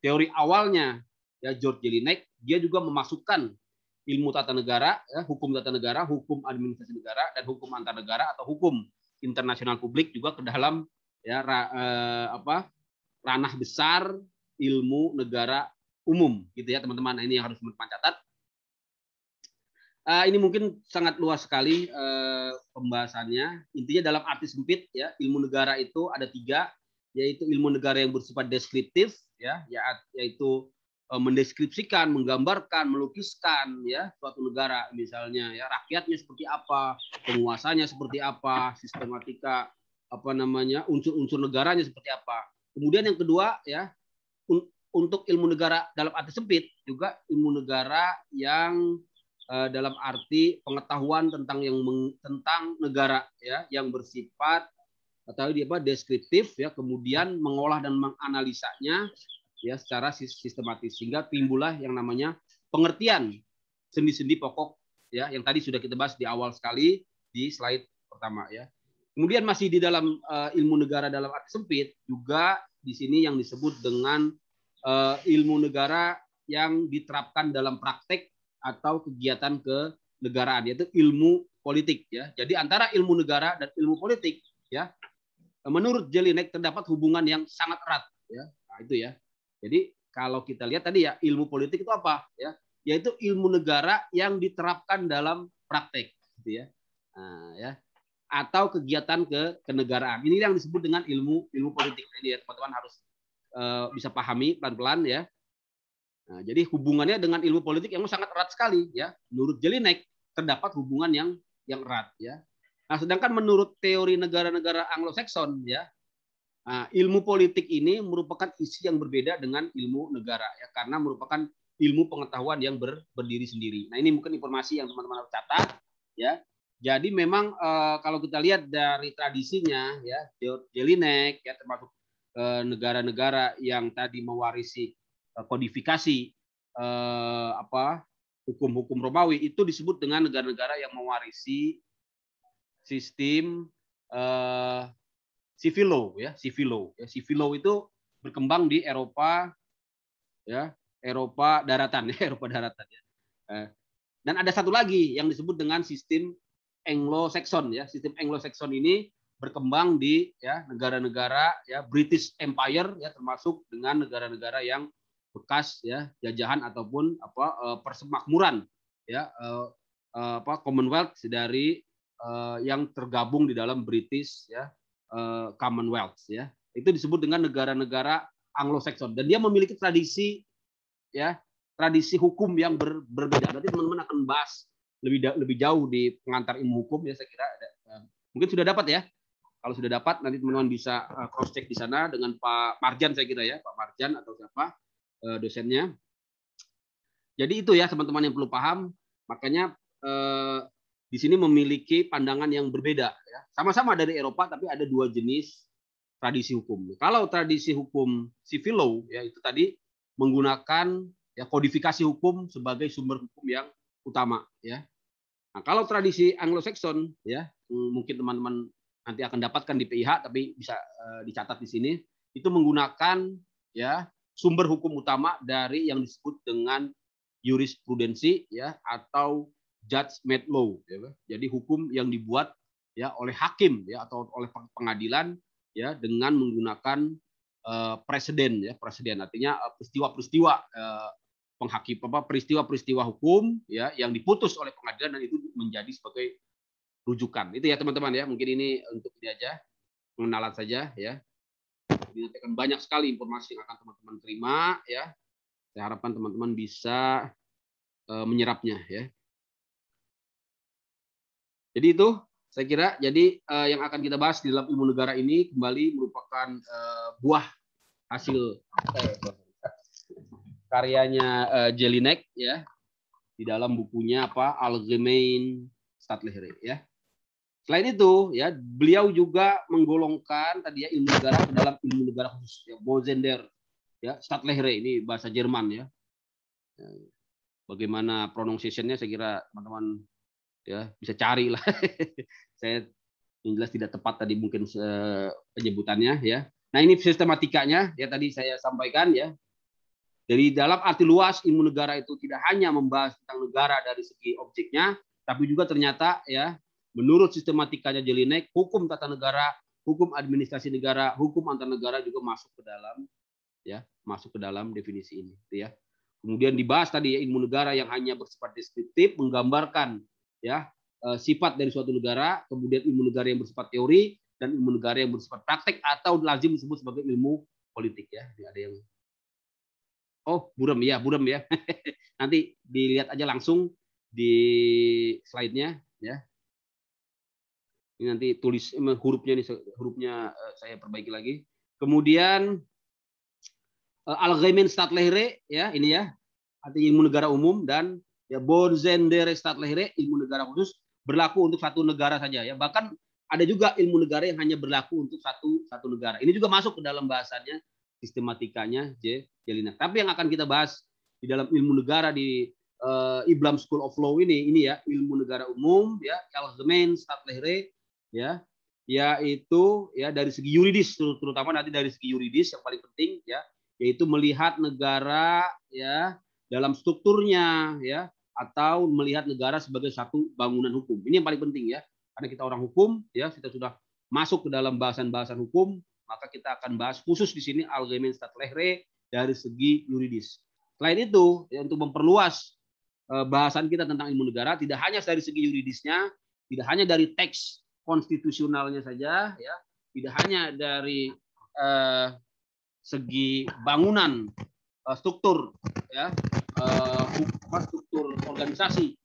teori awalnya ya George Jelinek, dia juga memasukkan ilmu tata negara ya, hukum tata negara, hukum administrasi negara, dan hukum antar negara atau hukum internasional publik juga ke dalam ya ranah besar ilmu negara umum gitu ya teman-teman. Nah, ini yang harus teman-teman catat. Ini mungkin sangat luas sekali pembahasannya. Intinya dalam arti sempit ya, ilmu negara itu ada 3, yaitu ilmu negara yang bersifat deskriptif ya, yaitu mendeskripsikan, menggambarkan, melukiskan ya suatu negara, misalnya ya rakyatnya seperti apa, penguasanya seperti apa, sistematika unsur-unsur negaranya seperti apa. Kemudian yang kedua ya, untuk ilmu negara dalam arti sempit juga ilmu negara yang dalam arti pengetahuan tentang negara ya, yang bersifat atau deskriptif ya, kemudian mengolah dan menganalisanya ya secara sistematis, sehingga timbullah yang namanya pengertian sendi-sendi pokok ya, yang tadi sudah kita bahas di awal sekali di slide pertama ya. Kemudian masih di dalam ilmu negara dalam arti sempit juga di sini yang disebut dengan ilmu negara yang diterapkan dalam praktek atau kegiatan kenegaraan, yaitu ilmu politik ya. Jadi antara ilmu negara dan ilmu politik ya, menurut Jelinek terdapat hubungan yang sangat erat ya. Nah, itu ya. Jadi kalau kita lihat tadi ya, ilmu politik itu apa ya? Yaitu ilmu negara yang diterapkan dalam praktek gitu ya. Nah, ya. Atau kegiatan kenegaraan. Ini yang disebut dengan ilmu politik. Jadi ya, teman-teman harus bisa pahami pelan-pelan ya. Nah, jadi hubungannya dengan ilmu politik yang sangat erat sekali ya. Menurut Jelinek terdapat hubungan yang erat ya. Nah, sedangkan menurut teori negara-negara Anglo-Saxon ya, nah, ilmu politik ini merupakan isi yang berbeda dengan ilmu negara ya, karena merupakan ilmu pengetahuan yang berdiri sendiri. Nah, ini mungkin informasi yang teman-teman harus catat ya. Jadi memang kalau kita lihat dari tradisinya ya, Jelinek ya, termasuk negara-negara yang tadi mewarisi kodifikasi hukum-hukum Romawi, itu disebut dengan negara-negara yang mewarisi sistem civil law ya, civil law. Ya, civil law itu berkembang di Eropa ya, Eropa daratan ya, Eropa daratan ya. Dan ada satu lagi yang disebut dengan sistem Anglo-Saxon ya. Sistem Anglo-Saxon ini berkembang di ya negara-negara ya British Empire ya, termasuk dengan negara-negara yang bekas ya jajahan ataupun persemakmuran ya Commonwealth dari yang tergabung di dalam British ya Commonwealth ya. Itu disebut dengan negara-negara Anglo-Saxon dan dia memiliki tradisi ya, tradisi hukum yang berbeda. Nanti teman-teman akan bahas lebih jauh di pengantar ilmu hukum ya, saya kira mungkin sudah dapat ya. Kalau sudah dapat nanti teman-teman bisa cross check di sana dengan Pak Marjan, saya kira ya, Pak Marjan atau siapa dosennya. Jadi itu ya teman-teman yang perlu paham. Makanya di sini memiliki pandangan yang berbeda ya. Sama-sama dari Eropa tapi ada dua jenis tradisi hukum. Kalau tradisi hukum civil law ya itu tadi menggunakan ya kodifikasi hukum sebagai sumber hukum yang utama ya. Nah, kalau tradisi Anglo-Saxon ya mungkin teman-teman nanti akan dapatkan di PIH tapi bisa dicatat di sini, itu menggunakan ya sumber hukum utama dari yang disebut dengan jurisprudensi ya atau judge-made law ya. Jadi hukum yang dibuat ya oleh hakim ya atau oleh pengadilan ya dengan menggunakan presiden ya, presiden artinya peristiwa-peristiwa peristiwa-peristiwa hukum ya yang diputus oleh pengadilan dan itu menjadi sebagai rujukan. Itu ya teman-teman ya. Mungkin ini untuk ini aja pengenalan saja ya. Ini nanti akan banyak sekali informasi yang akan teman-teman terima ya. Saya harapkan teman-teman bisa menyerapnya ya. Jadi itu saya kira jadi yang akan kita bahas di dalam ilmu negara ini kembali merupakan buah hasil karyanya Jelinek ya di dalam bukunya Allgemein Staatsrecht ya. Selain itu ya beliau juga menggolongkan tadi ya ilmu negara ke dalam ilmu negara khusus ya, Bosender ya, Staatsrecht ini bahasa Jerman ya. Bagaimana pronunciation-nya saya kira teman-teman ya bisa cari lah. Saya yang jelas tidak tepat tadi mungkin penyebutannya ya. Nah, ini sistematikanya ya tadi saya sampaikan ya. Dari dalam arti luas ilmu negara itu tidak hanya membahas tentang negara dari segi objeknya, tapi juga ternyata ya menurut sistematikanya Jelinek, hukum tata negara, hukum administrasi negara, hukum antar negara juga masuk ke dalam definisi ini ya. Kemudian dibahas tadi ya, ilmu negara yang hanya bersifat deskriptif menggambarkan ya sifat dari suatu negara, kemudian ilmu negara yang bersifat teori dan ilmu negara yang bersifat praktek atau lazim disebut sebagai ilmu politik ya. Ini ada yang buram ya. Nanti dilihat aja langsung di slide-nya ya. Ini nanti tulis hurufnya saya perbaiki lagi. Kemudian Allgemein Staatsrecht ya, ini ya. Artinya ilmu negara umum dan ya Bosender Staatsrecht ilmu negara khusus berlaku untuk satu negara saja ya. Bahkan ada juga ilmu negara yang hanya berlaku untuk satu negara. Ini juga masuk ke dalam bahasannya sistematikanya Jelinek. Tapi yang akan kita bahas di dalam ilmu negara di Iblam School of Law ini ya ilmu negara umum ya Allgemein Staatsrecht ya yaitu ya dari segi yuridis terutama nanti dari segi yuridis yang paling penting ya yaitu melihat negara ya dalam strukturnya ya atau melihat negara sebagai satu bangunan hukum. Ini yang paling penting ya karena kita orang hukum ya kita sudah masuk ke dalam bahasan-bahasan hukum maka kita akan bahas khusus di sini Allgemein Staatsrecht dari segi yuridis. Selain itu ya, untuk memperluas bahasan kita tentang ilmu negara tidak hanya dari segi yuridisnya, tidak hanya dari teks konstitusionalnya saja ya, tidak hanya dari segi bangunan struktur ya struktur organisasi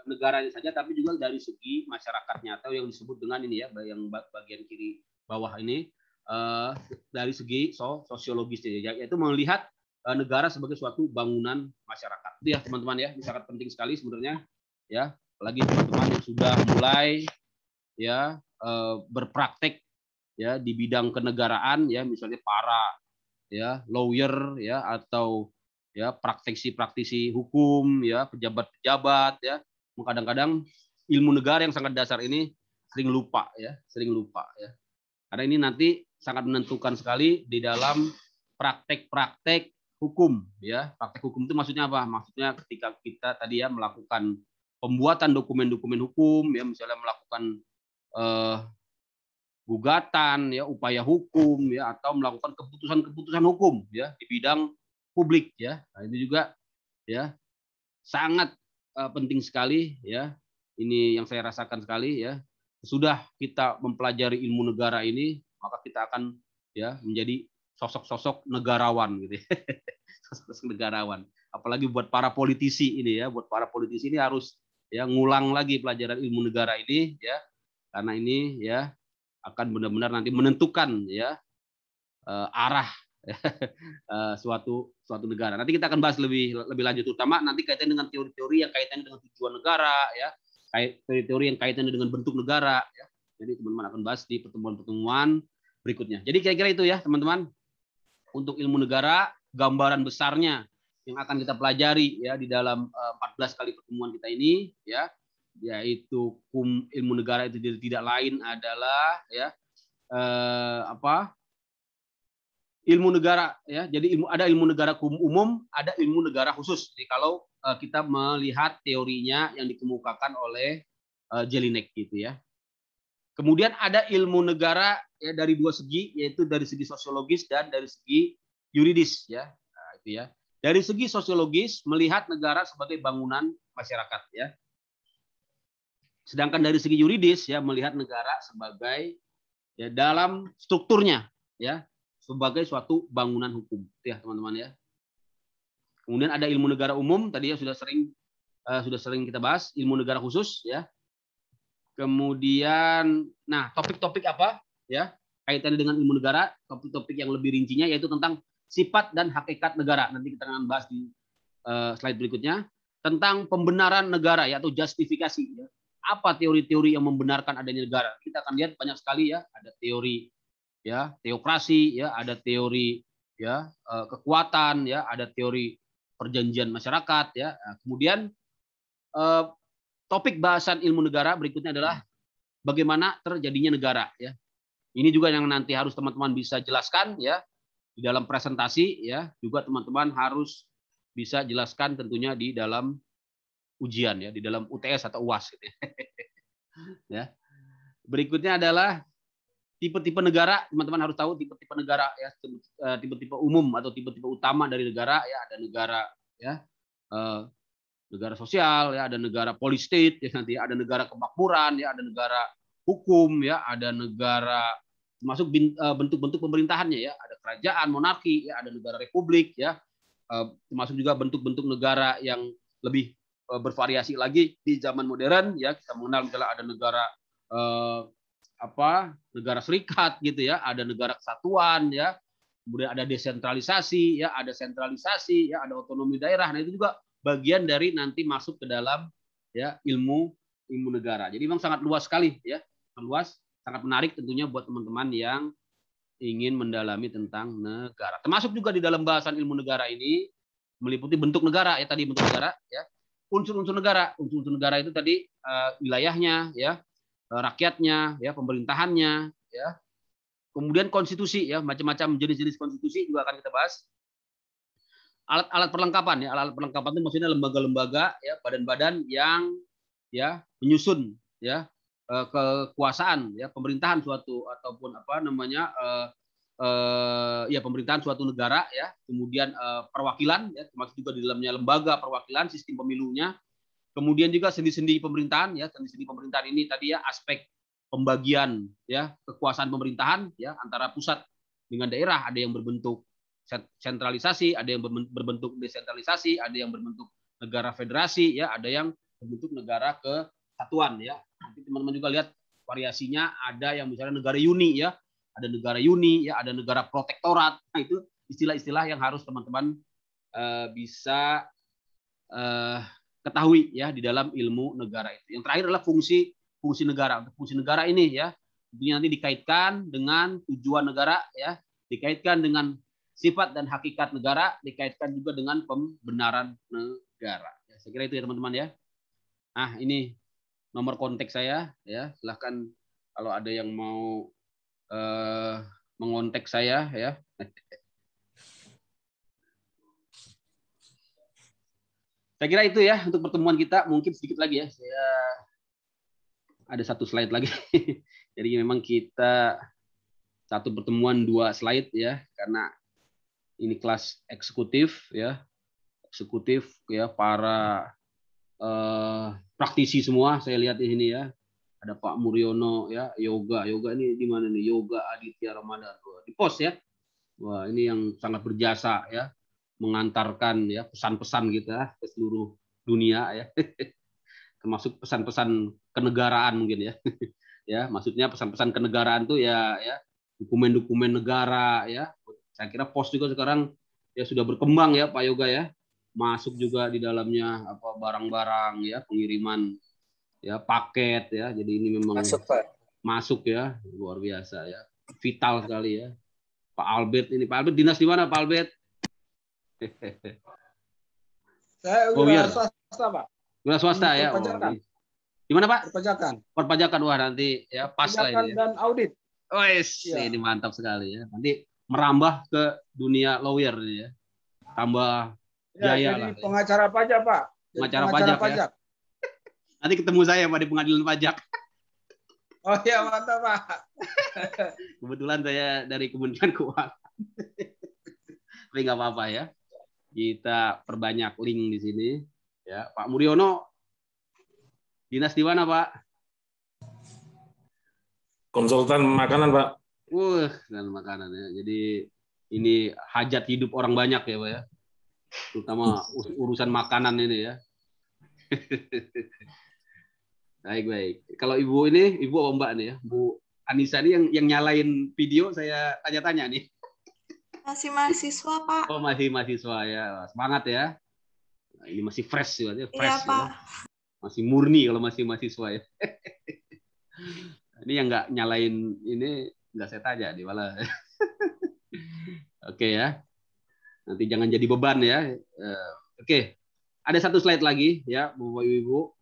negaranya saja tapi juga dari segi masyarakatnya atau yang disebut dengan ini ya yang bagian kiri bawah ini dari segi sosiologisnya yaitu melihat negara sebagai suatu bangunan masyarakat. Itu ya teman-teman ya, ini sangat penting sekali sebenarnya ya, apalagi teman-teman yang sudah mulai ya berpraktek ya di bidang kenegaraan ya, misalnya para ya lawyer ya atau ya praktisi hukum ya, pejabat-pejabat ya, kadang-kadang ilmu negara yang sangat dasar ini sering lupa ya. Karena ini nanti sangat menentukan sekali di dalam praktek-praktek hukum ya. Praktek hukum itu maksudnya apa? Maksudnya ketika kita tadi ya melakukan pembuatan dokumen-dokumen hukum ya, misalnya melakukan gugatan ya, upaya hukum ya atau melakukan keputusan-keputusan hukum ya di bidang publik ya. Nah, itu juga ya sangat penting sekali ya. Ini yang saya rasakan sekali ya. Sudah kita mempelajari ilmu negara ini, maka kita akan ya menjadi sosok-sosok negarawan gitu ya. Sosok negarawan. Apalagi buat para politisi ini ya, buat para politisi ini harus ya ngulang lagi pelajaran ilmu negara ini ya. Karena ini ya akan benar-benar nanti menentukan ya arah suatu negara. Nanti kita akan bahas lebih lanjut, terutama nanti kaitannya dengan teori-teori yang kaitannya dengan tujuan negara, ya, teori-teori yang kaitannya dengan bentuk negara. Ya. Jadi teman-teman akan bahas di pertemuan-pertemuan berikutnya. Jadi kira-kira itu ya teman-teman untuk ilmu negara, gambaran besarnya yang akan kita pelajari ya di dalam 14 kali pertemuan kita ini, ya, yaitu ilmu negara itu tidak lain adalah ya ilmu negara ya. Jadi ada ilmu negara umum, ada ilmu negara khusus. Jadi kalau kita melihat teorinya yang dikemukakan oleh Jelinek gitu ya. Kemudian ada ilmu negara ya dari dua segi, yaitu dari segi sosiologis dan dari segi yuridis ya. Nah, itu ya. Dari segi sosiologis melihat negara sebagai bangunan masyarakat ya. Sedangkan dari segi yuridis ya melihat negara sebagai ya dalam strukturnya ya sebagai suatu bangunan hukum ya teman-teman ya. Kemudian ada ilmu negara umum tadi ya sudah sering kita bahas, ilmu negara khusus ya. Kemudian nah topik-topik apa ya kaitannya dengan ilmu negara, topik-topik yang lebih rincinya yaitu tentang sifat dan hakikat negara. Nanti kita akan bahas di slide berikutnya tentang pembenaran negara ya atau justifikasi ya. Apa teori-teori yang membenarkan adanya negara? Kita akan lihat banyak sekali ya, ada teori ya teokrasi ya, ada teori ya kekuatan ya, ada teori perjanjian masyarakat ya. Nah, kemudian topik bahasan ilmu negara berikutnya adalah bagaimana terjadinya negara ya. Ini juga yang nanti harus teman-teman bisa jelaskan ya di dalam presentasi ya, juga teman-teman harus bisa jelaskan tentunya di dalam ujian ya, di dalam UTS atau UAS gitu ya. Berikutnya adalah tipe-tipe negara, teman-teman harus tahu tipe-tipe negara ya, tipe-tipe umum atau tipe-tipe utama dari negara ya, ada negara ya negara sosial ya, ada negara polistate ya, nanti ada negara kemakmuran ya, ada negara hukum ya, ada negara termasuk bentuk-bentuk pemerintahannya ya, ada kerajaan monarki ya, ada negara republik ya, termasuk juga bentuk-bentuk negara yang lebih bervariasi lagi di zaman modern ya. Kita mengenal misalnya ada negara negara serikat gitu ya, ada negara kesatuan ya, kemudian ada desentralisasi ya, ada sentralisasi ya, ada otonomi daerah. Nah itu juga bagian dari nanti masuk ke dalam ya ilmu negara. Jadi memang sangat luas sekali ya, luas, sangat menarik tentunya buat teman-teman yang ingin mendalami tentang negara. Termasuk juga di dalam bahasan ilmu negara ini meliputi bentuk negara ya, tadi bentuk negara ya, unsur-unsur negara. Unsur-unsur negara itu tadi wilayahnya ya, rakyatnya ya, pemerintahannya ya. Kemudian konstitusi ya, macam-macam jenis-jenis konstitusi juga akan kita bahas. Alat-alat perlengkapan ya, alat perlengkapan itu maksudnya lembaga-lembaga ya, badan-badan yang ya menyusun ya kekuasaan ya, pemerintahan suatu ataupun ya pemerintahan suatu negara ya. Kemudian perwakilan ya, termasuk juga di dalamnya lembaga perwakilan, sistem pemilunya. Kemudian juga sendi-sendi pemerintahan ya, sendi-sendi pemerintahan ini tadi ya aspek pembagian ya kekuasaan pemerintahan ya antara pusat dengan daerah, ada yang berbentuk sentralisasi, ada yang berbentuk desentralisasi, ada yang berbentuk negara federasi ya, ada yang berbentuk negara kesatuan ya. Nanti teman-teman juga lihat variasinya, ada yang misalnya negara uni ya, ada negara uni ya, ada negara protektorat. Nah itu istilah-istilah yang harus teman-teman bisa ketahui ya di dalam ilmu negara itu. Yang terakhir adalah fungsi negara. Untuk fungsi negara ini ya, tentunya nanti dikaitkan dengan tujuan negara ya, dikaitkan dengan sifat dan hakikat negara, dikaitkan juga dengan pembenaran negara. Ya, saya kira itu ya teman-teman ya. Nah ini nomor kontak saya ya, silahkan kalau ada yang mau mengontak saya ya. Saya kira itu ya untuk pertemuan kita. Mungkin sedikit lagi ya, saya ada satu slide lagi. Jadi memang kita satu pertemuan 2 slide ya, karena ini kelas eksekutif ya. Eksekutif ya, para praktisi semua saya lihat di sini ya. Ada Pak Muryono ya, yoga ini di mana nih? Yoga Aditya Ramadan di pos ya. Wah, ini yang sangat berjasa ya, mengantarkan ya pesan-pesan kita ke seluruh dunia ya. Termasuk pesan-pesan kenegaraan mungkin ya. Ya, maksudnya pesan-pesan kenegaraan tuh ya dokumen-dokumen negara ya. Saya kira pos juga sekarang ya sudah berkembang ya Pak Yoga ya. Masuk juga di dalamnya apa barang-barang ya, pengiriman ya, paket ya. Jadi ini memang masuk ya, luar biasa ya. Vital sekali ya. Pak Albert ini, Pak Albert dinas di mana Pak Albert? Saya wira swasta, Pak. Wira swasta ya. Di mana Pak? Perpajakan. Perpajakan, wah nanti ya pas lah ini. Dan audit. Wes, ini mantap sekali ya. Nanti merambah ke dunia lawyer ya. Tambah jaya lah. Pengacara pajak, Pak. Pengacara pajak. Ya. Nanti ketemu saya Pak di pengadilan pajak. Oh iya, mantap Pak. Kebetulan saya dari Kementerian Keuangan. Tapi nggak apa-apa ya. Kita perbanyak link di sini. Ya, Pak Muryono, dinas di mana Pak? Konsultan makanan Pak. Dan makanan ya. Jadi ini hajat hidup orang banyak ya Pak ya. Terutama urusan makanan ini ya. Baik. Kalau Ibu ini, Ibu apa Mbak nih ya? Bu Anissa ini yang nyalain video saya tanya-tanya nih. Masih mahasiswa, Pak. Oh, masih mahasiswa ya. Semangat ya. Nah, ini masih fresh ya, fresh. Iya, Pak. Ya. Masih murni kalau masih mahasiswa ya. Ini yang nggak nyalain ini nggak saya tanya nih malah. Oke ya. Nanti jangan jadi beban ya. Oke. Ada satu slide lagi ya, Bapak Ibu.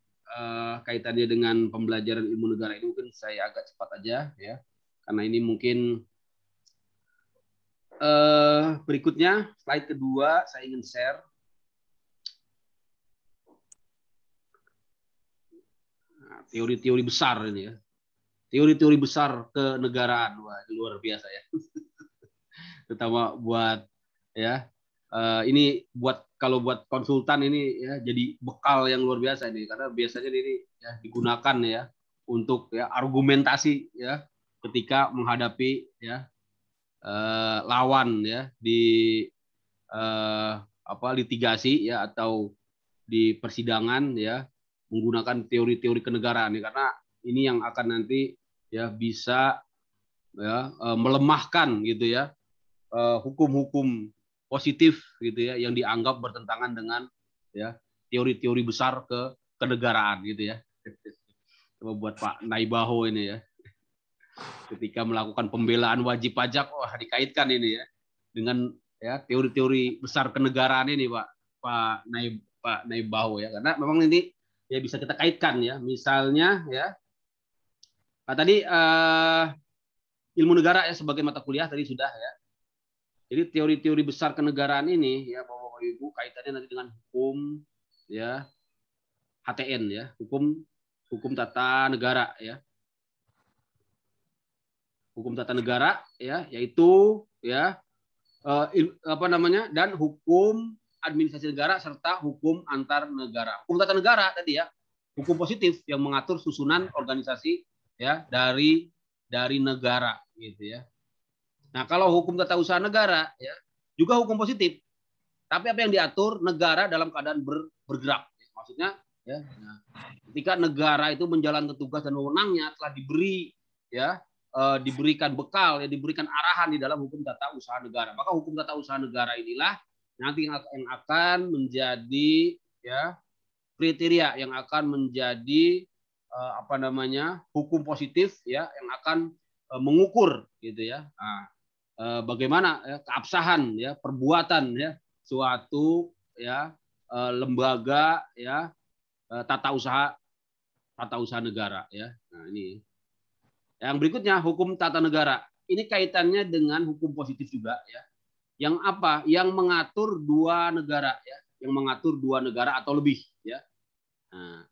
Kaitannya dengan pembelajaran ilmu negara ini mungkin saya agak cepat aja ya, karena ini mungkin berikutnya slide kedua saya ingin share. Teori-teori besar ini ya, teori-teori besar kenegaraan. Wah, luar biasa ya. Terutama buat ya ini kalau buat konsultan ini ya jadi bekal yang luar biasa ini, karena biasanya ini ya digunakan ya untuk ya argumentasi ya ketika menghadapi ya lawan ya di litigasi ya atau di persidangan ya, menggunakan teori-teori kenegaraan ya, karena ini yang akan nanti ya bisa ya melemahkan gitu ya hukum-hukum positif gitu ya yang dianggap bertentangan dengan ya teori-teori besar kenegaraan gitu ya. Coba buat Pak Naibaho ini ya, ketika melakukan pembelaan wajib pajak, wah dikaitkan ini ya dengan ya teori-teori besar kenegaraan ini Pak Naibaho ya, karena memang ini ya bisa kita kaitkan ya, misalnya ya tadi ilmu negara ya sebagai mata kuliah tadi sudah ya. Jadi teori-teori besar kenegaraan ini ya Bapak Ibu kaitannya nanti dengan hukum ya, HTN ya, hukum tata negara ya. Hukum tata negara ya, yaitu ya dan hukum administrasi negara serta hukum antar negara. Hukum tata negara tadi ya, hukum positif yang mengatur susunan organisasi ya dari negara gitu ya. Nah, kalau hukum tata usaha negara ya juga hukum positif. Tapi apa yang diatur negara dalam keadaan bergerak. Maksudnya ya, ketika negara itu menjalankan tugas dan wewenangnya telah diberi ya diberikan bekal ya, diberikan arahan di dalam hukum tata usaha negara. Maka hukum tata usaha negara inilah nanti yang akan menjadi ya kriteria yang akan menjadi hukum positif ya yang akan mengukur gitu ya. Nah, bagaimana ya, keabsahan ya perbuatan ya suatu ya lembaga ya tata usaha negara ya. Nah, ini yang berikutnya hukum tata negara. Ini kaitannya dengan hukum positif juga ya. Yang apa? Yang mengatur dua negara ya, yang mengatur dua negara atau lebih ya. Nah,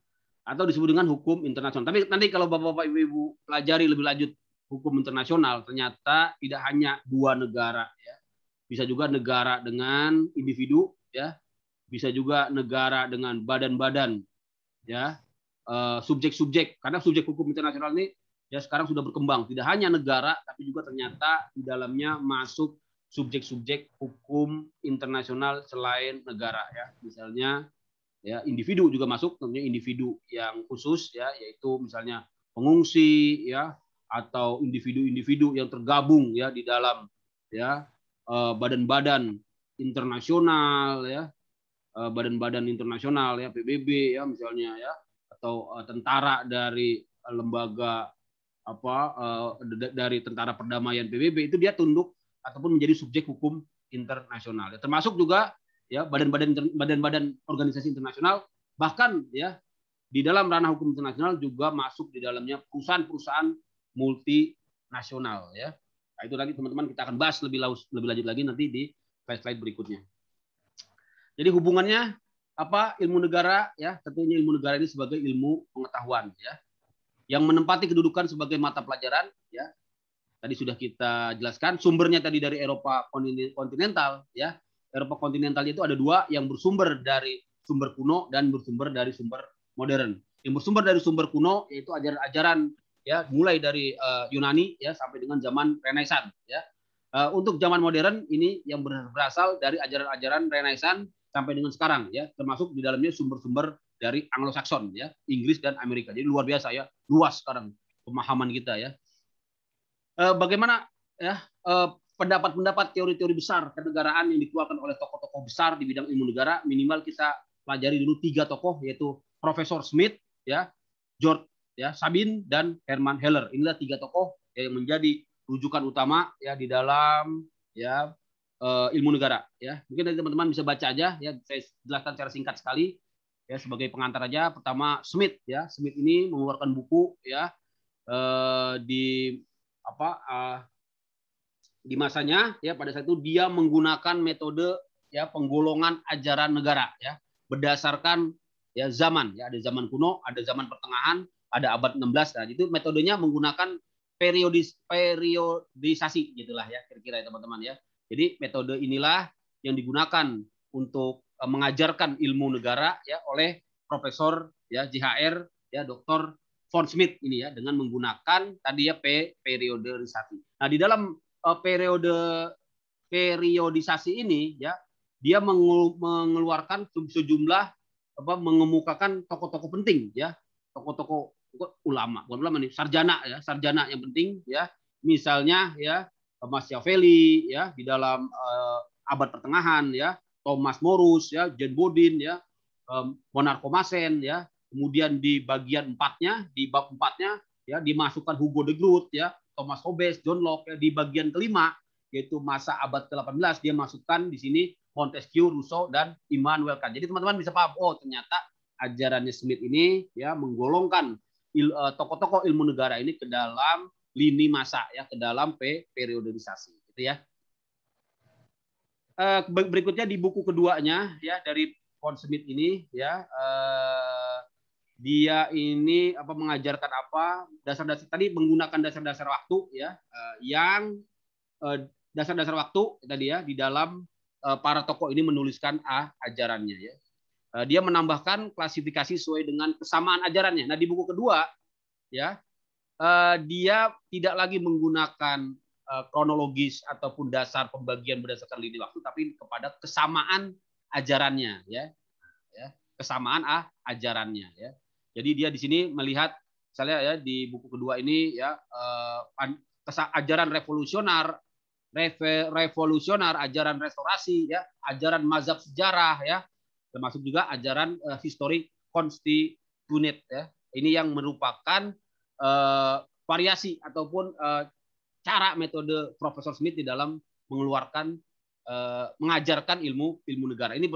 atau disebut dengan hukum internasional. Tapi nanti kalau Bapak Ibu pelajari lebih lanjut hukum internasional, ternyata tidak hanya dua negara ya, bisa juga negara dengan individu, ya, bisa juga negara dengan badan-badan, ya, subjek-subjek. Karena subjek hukum internasional ini ya sekarang sudah berkembang, tidak hanya negara, tapi juga ternyata di dalamnya masuk subjek-subjek hukum internasional selain negara, ya, misalnya ya individu juga masuk, tentunya individu yang khusus, ya, yaitu misalnya pengungsi, ya, atau individu-individu yang tergabung ya di dalam ya badan-badan internasional, ya, badan-badan internasional, ya, PBB, ya, misalnya, ya, atau tentara dari lembaga apa dari tentara perdamaian PBB, itu dia tunduk ataupun menjadi subjek hukum internasional, ya. Termasuk juga ya badan-badan organisasi internasional, bahkan ya di dalam ranah hukum internasional juga masuk di dalamnya perusahaan-perusahaan multinasional, ya. Nah, itu nanti teman-teman kita akan bahas lebih lanjut lagi nanti di slide berikutnya. Jadi hubungannya apa ilmu negara, ya, tentunya ilmu negara ini sebagai ilmu pengetahuan, ya, yang menempati kedudukan sebagai mata pelajaran, ya. Tadi sudah kita jelaskan sumbernya tadi dari Eropa kontinental, ya. Eropa kontinental itu ada dua, yang bersumber dari sumber kuno dan bersumber dari sumber modern. Yang bersumber dari sumber kuno yaitu ajaran-ajaran, ya, mulai dari Yunani, ya, sampai dengan zaman Renaissance, ya. Untuk zaman modern ini yang berasal dari ajaran-ajaran Renaissance sampai dengan sekarang, ya, termasuk di dalamnya sumber-sumber dari Anglo-Saxon, ya, Inggris dan Amerika. Jadi luar biasa, ya, luas sekarang pemahaman kita, ya. Bagaimana ya pendapat-pendapat teori-teori besar kenegaraan yang dikeluarkan oleh tokoh-tokoh besar di bidang ilmu negara, minimal kita pelajari dulu 3 tokoh, yaitu Profesor Smith, ya, George, ya, Sabin, dan Hermann Heller. Inilah 3 tokoh yang menjadi rujukan utama, ya, di dalam ya ilmu negara, ya. Mungkin nanti teman-teman bisa baca aja, ya, saya jelaskan secara singkat sekali, ya, sebagai pengantar aja. Pertama Smith, ya, Smith ini mengeluarkan buku, ya, di di masanya, ya, pada saat itu dia menggunakan metode, ya, penggolongan ajaran negara, ya, berdasarkan ya zaman, ya, ada zaman kuno, ada zaman pertengahan, ada abad 16. Nah, itu metodenya menggunakan periodisasi gitulah, ya, kira-kira, ya, teman-teman, ya. Jadi metode inilah yang digunakan untuk mengajarkan ilmu negara, ya, oleh Profesor, ya, JHR, ya, Dr. von Smith ini, ya, dengan menggunakan tadi, ya, periodisasi. Nah, di dalam periodisasi ini, ya, dia mengeluarkan sejumlah mengemukakan tokoh-tokoh penting, ya, tokoh-tokoh ulama, bukan ulama nih, sarjana, ya, sarjana yang penting, ya, misalnya, ya, Machiavelli, ya, di dalam abad pertengahan, ya, Thomas Morus, ya, Jean Bodin, ya, Monarchomasen, ya. Kemudian di bagian 4-nya, di bab 4-nya, ya, dimasukkan Hugo de Groot, ya, Thomas Hobbes, John Locke, ya. Di bagian kelima, yaitu masa abad ke-18, dia masukkan di sini Montesquieu, Rousseau, dan Immanuel Kant. Jadi teman-teman bisa paham, oh ternyata ajarannya Smith ini, ya, menggolongkan tokoh-tokoh ilmu negara ini ke dalam lini masa, ya, ke dalam periodisasi, gitu, ya. Berikutnya di buku keduanya, ya, dari von Smith ini, ya, dia ini mengajarkan dasar-dasar tadi, menggunakan dasar-dasar waktu, ya, yang dasar-dasar waktu tadi, ya, di dalam para tokoh ini menuliskan ajarannya, ya. Dia menambahkan klasifikasi sesuai dengan kesamaan ajarannya. Nah, di buku kedua, ya, dia tidak lagi menggunakan kronologis ataupun dasar pembagian berdasarkan lini waktu, tapi kepada kesamaan ajarannya, ya, kesamaan ajarannya, ya. Jadi dia di sini melihat, misalnya, ya, di buku kedua ini, ya, ajaran revolusioner, ajaran restorasi, ya, ajaran mazhab sejarah, ya, termasuk juga ajaran historik constituent, ya. Ini yang merupakan variasi ataupun cara metode Profesor Smith di dalam mengeluarkan mengajarkan ilmu negara. Ini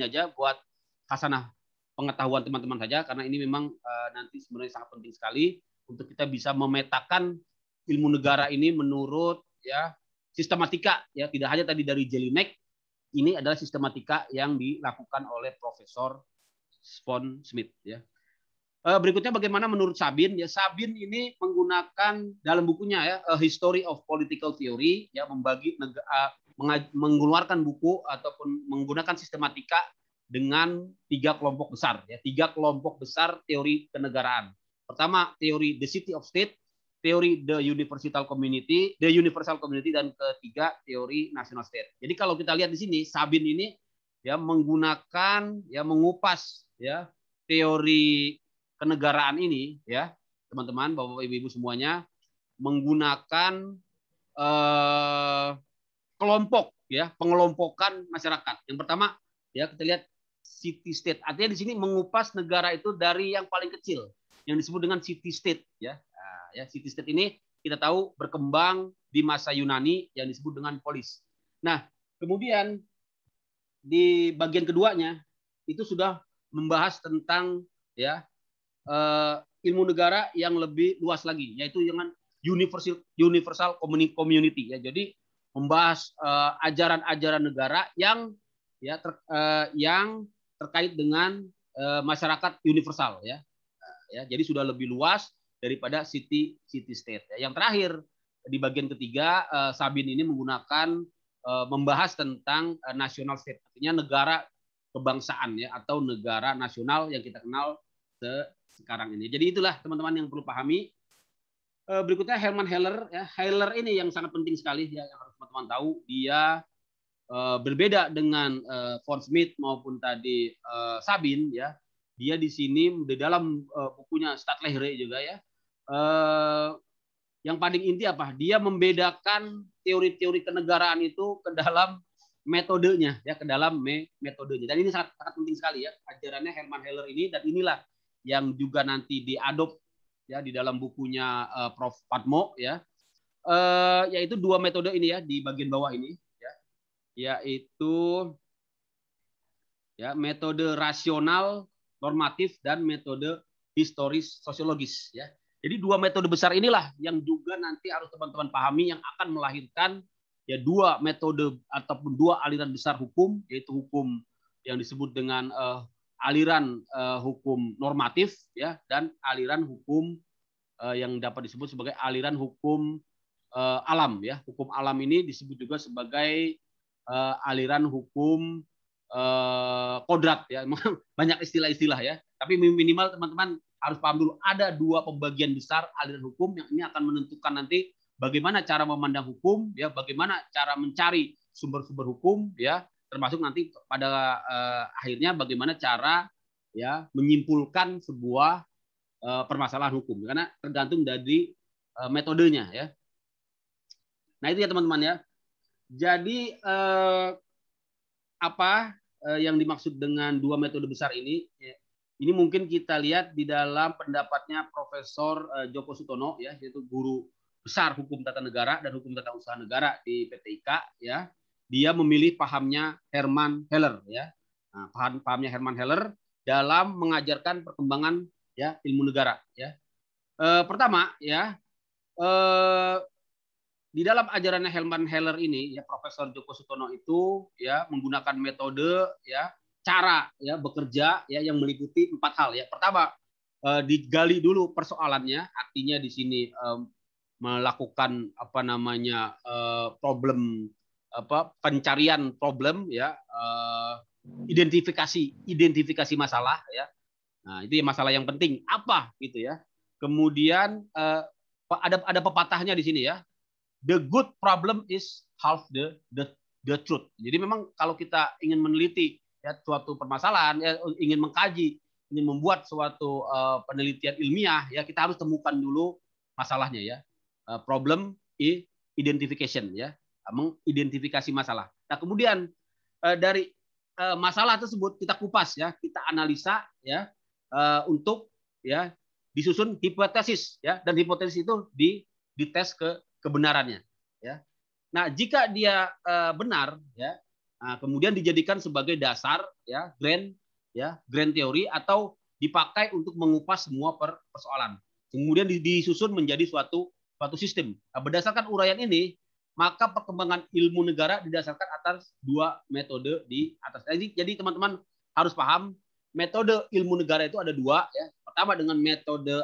aja buat khasanah pengetahuan teman-teman saja, karena ini memang nanti sebenarnya sangat penting sekali untuk kita bisa memetakan ilmu negara ini menurut, ya, sistematika, ya, tidak hanya tadi dari Jelinek, ini adalah sistematika yang dilakukan oleh Profesor von Smith, ya. Berikutnya bagaimana menurut Sabin, ya. Sabin ini menggunakan dalam bukunya, ya, A History of Political Theory, ya, membagi mengeluarkan buku ataupun menggunakan sistematika dengan 3 kelompok besar, ya, 3 kelompok besar teori kenegaraan. Pertama, teori the city of state, teori the universal community, dan ketiga teori national state. Jadi kalau kita lihat di sini, Sabin ini ya menggunakan, ya mengupas, ya teori kenegaraan ini, ya teman-teman, bapak ibu semuanya, menggunakan kelompok, ya pengelompokan masyarakat. Yang pertama, ya kita lihat city state. Artinya di sini mengupas negara itu dari yang paling kecil, yang disebut dengan city state, ya. Nah, ya city state ini kita tahu berkembang di masa Yunani yang disebut dengan polis. Nah, kemudian di bagian keduanya itu sudah membahas tentang, ya ilmu negara yang lebih luas lagi, yaitu dengan universal community, ya. Jadi membahas ajaran-ajaran negara yang, ya yang terkait dengan masyarakat universal, ya. Ya, jadi sudah lebih luas daripada city state. Ya. Yang terakhir di bagian ketiga, Sabin ini menggunakan membahas tentang national state, artinya negara kebangsaan, ya, atau negara nasional yang kita kenal sekarang ini. Jadi itulah teman-teman yang perlu pahami. Berikutnya Hermann Heller, ya. Heller ini yang sangat penting sekali, ya, yang harus teman-teman tahu. Dia berbeda dengan von Smith maupun tadi Sabin, ya. Dia di sini di dalam bukunya Stadtlehre juga, ya. Yang paling inti apa? Dia membedakan teori-teori kenegaraan itu ke dalam metodenya, ya, ke dalam metodenya. Dan ini sangat penting sekali, ya, ajarannya Hermann Heller ini, dan inilah yang juga nanti diadop, ya, di dalam bukunya Prof. Padmo, ya, yaitu 2 metode ini, ya, di bagian bawah ini, ya, yaitu, ya, metode rasional normatif dan metode historis sosiologis, ya. Jadi 2 metode besar inilah yang juga nanti harus teman-teman pahami, yang akan melahirkan, ya, 2 metode ataupun 2 aliran besar hukum, yaitu hukum yang disebut dengan aliran hukum normatif, ya, dan aliran hukum yang dapat disebut sebagai aliran hukum alam, ya. Hukum alam ini disebut juga sebagai aliran hukum kodrat, ya. Banyak istilah-istilah, ya. Tapi minimal teman-teman harus paham dulu ada 2 pembagian besar aliran hukum yang ini akan menentukan nanti bagaimana cara memandang hukum, ya, bagaimana cara mencari sumber-sumber hukum, ya, termasuk nanti pada akhirnya bagaimana cara, ya, menyimpulkan sebuah permasalahan hukum, karena tergantung dari metodenya, ya. Nah, itu, ya teman-teman, ya. Jadi apa yang dimaksud dengan 2 metode besar ini, ya, ini mungkin kita lihat di dalam pendapatnya Profesor Djoko Sutono, ya, yaitu guru besar hukum tata negara dan hukum tata usaha negara di PTIK, ya. Dia memilih pahamnya Hermann Heller, ya. Nah, pahamnya Hermann Heller dalam mengajarkan perkembangan, ya, ilmu negara, ya. Pertama, ya, di dalam ajarannya Hermann Heller ini, ya, Profesor Djoko Sutono itu, ya, menggunakan metode, ya, cara, ya, bekerja, ya, yang meliputi 4 hal, ya. Pertama, digali dulu persoalannya, artinya di sini melakukan apa namanya problem, pencarian problem, ya, identifikasi masalah, ya. Nah, itu, ya, masalah yang penting apa gitu, ya. Kemudian ada pepatahnya di sini, ya. The good problem is half the truth. Jadi memang kalau kita ingin meneliti, ya, suatu permasalahan, ya, ingin mengkaji, ingin membuat suatu penelitian ilmiah, ya, kita harus temukan dulu masalahnya, ya. Problem identification, ya, mengidentifikasi masalah. Nah, kemudian dari masalah tersebut kita kupas, ya, kita analisa, ya, untuk, ya, disusun hipotesis, ya, dan hipotesis itu dites kebenarannya, ya. Nah, jika dia benar, ya, nah, kemudian dijadikan sebagai dasar, ya, grand teori, atau dipakai untuk mengupas semua persoalan. Kemudian disusun menjadi suatu sistem. Nah, berdasarkan uraian ini, maka perkembangan ilmu negara didasarkan atas 2 metode di atas. Jadi teman-teman harus paham metode ilmu negara itu ada 2, ya. Pertama dengan metode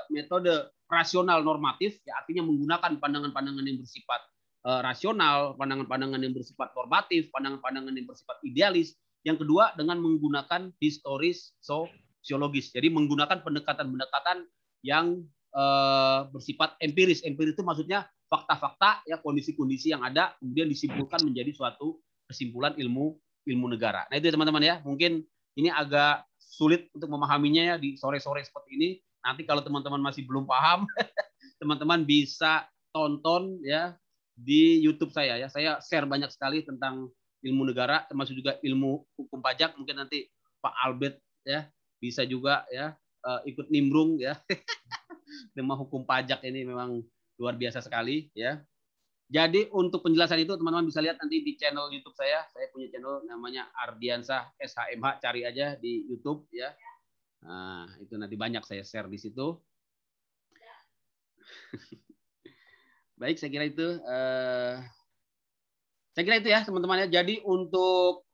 metode rasional normatif, ya, artinya menggunakan pandangan-pandangan yang bersifat rasional, pandangan-pandangan yang bersifat normatif, pandangan-pandangan yang bersifat idealis. Yang kedua dengan menggunakan historis sosiologis. Jadi menggunakan pendekatan-pendekatan yang bersifat empiris. Empiris itu maksudnya fakta-fakta, ya, kondisi-kondisi yang ada kemudian disimpulkan menjadi suatu kesimpulan ilmu negara. Nah itu teman-teman ya. Mungkin ini agak sulit untuk memahaminya ya di sore-sore seperti ini. Nanti kalau teman-teman masih belum paham, teman-teman bisa tonton ya di YouTube saya ya. Saya share banyak sekali tentang ilmu negara, termasuk juga ilmu hukum pajak. Mungkin nanti Pak Albert ya bisa juga ya ikut nimbrung ya. Tema hukum pajak ini memang luar biasa sekali ya. Jadi untuk penjelasan itu teman-teman bisa lihat nanti di channel YouTube saya. Saya punya channel namanya Ardiansah SHMH, cari aja di YouTube ya. Nah, itu nanti banyak saya share di situ. Baik, saya kira itu ya teman-teman ya. Jadi untuk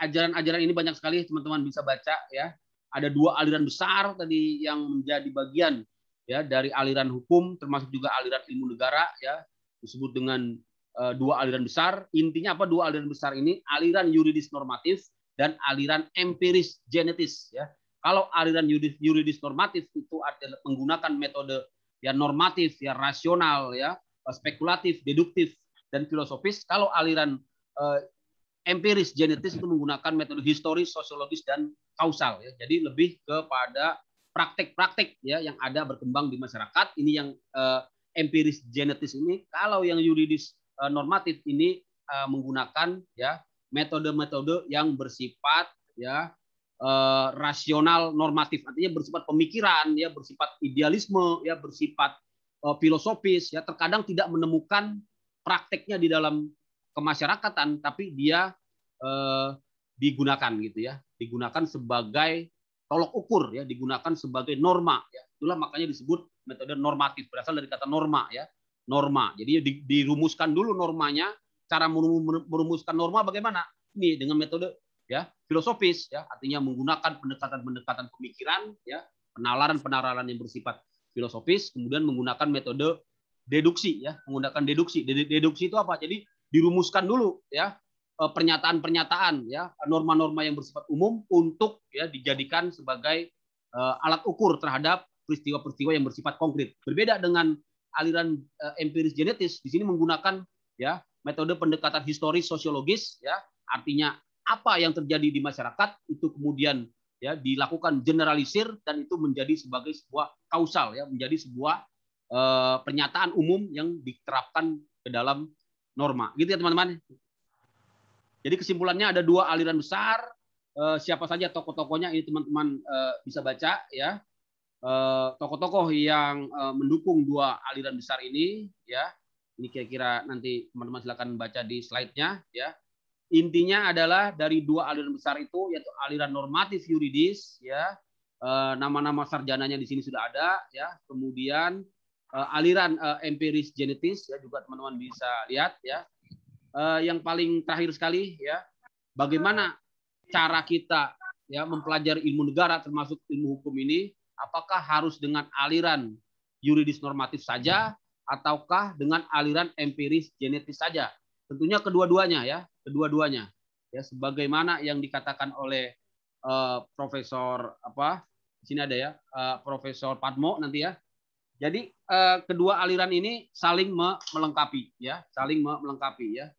ajaran-ajaran ini banyak sekali teman-teman bisa baca ya. Ada 2 aliran besar tadi yang menjadi bagian ya dari aliran hukum, termasuk juga aliran ilmu negara ya, disebut dengan 2 aliran besar. Intinya apa 2 aliran besar ini? Aliran yuridis normatif dan aliran empiris genetis ya. Kalau aliran yuridis normatif itu adalah menggunakan metode ya normatif, ya rasional, ya spekulatif, deduktif, dan filosofis. Kalau aliran empiris genetis itu menggunakan metode historis, sosiologis, dan kausal. Ya. Jadi lebih kepada praktek-praktek ya yang ada berkembang di masyarakat. Ini yang empiris genetis ini. Kalau yang yuridis normatif ini menggunakan ya metode-metode yang bersifat ya rasional normatif, artinya bersifat pemikiran, ya bersifat idealisme, ya bersifat filosofis, ya terkadang tidak menemukan prakteknya di dalam kemasyarakatan, tapi dia digunakan gitu ya, digunakan sebagai tolok ukur, ya digunakan sebagai norma, ya itulah makanya disebut metode normatif, berasal dari kata norma, ya norma. Jadi dirumuskan dulu normanya, cara merumuskan norma bagaimana? Ini dengan metode ya filosofis, ya artinya menggunakan pendekatan-pendekatan pemikiran, ya penalaran-penalaran yang bersifat filosofis, kemudian menggunakan metode deduksi, ya menggunakan deduksi. Deduksi itu apa? Jadi dirumuskan dulu ya pernyataan-pernyataan, ya norma-norma yang bersifat umum untuk ya dijadikan sebagai alat ukur terhadap peristiwa-peristiwa yang bersifat konkret. Berbeda dengan aliran empiris genetis, di sini menggunakan ya metode pendekatan historis sosiologis, ya artinya apa yang terjadi di masyarakat itu kemudian ya dilakukan generalisir dan itu menjadi sebagai sebuah kausal, ya menjadi sebuah pernyataan umum yang diterapkan ke dalam norma, gitu ya teman-teman. Jadi kesimpulannya ada 2 aliran besar. Siapa saja tokoh-tokohnya ini teman-teman bisa baca ya. Tokoh-tokoh yang mendukung 2 aliran besar ini ya. Ini kira-kira nanti teman-teman silakan baca di slide-nya ya. Intinya adalah dari 2 aliran besar itu, yaitu aliran normatif yuridis, ya nama-nama sarjananya di sini sudah ada, ya kemudian aliran empiris genetis, ya juga teman-teman bisa lihat, ya yang paling terakhir sekali, ya bagaimana cara kita ya mempelajari ilmu negara termasuk ilmu hukum ini, apakah harus dengan aliran yuridis normatif saja, ataukah dengan aliran empiris genetis saja? Tentunya kedua-duanya ya, kedua-duanya. Ya sebagaimana yang dikatakan oleh Profesor apa? Di sini ada ya, Profesor Padmo nanti ya. Jadi kedua aliran ini saling melengkapi ya, saling melengkapi ya.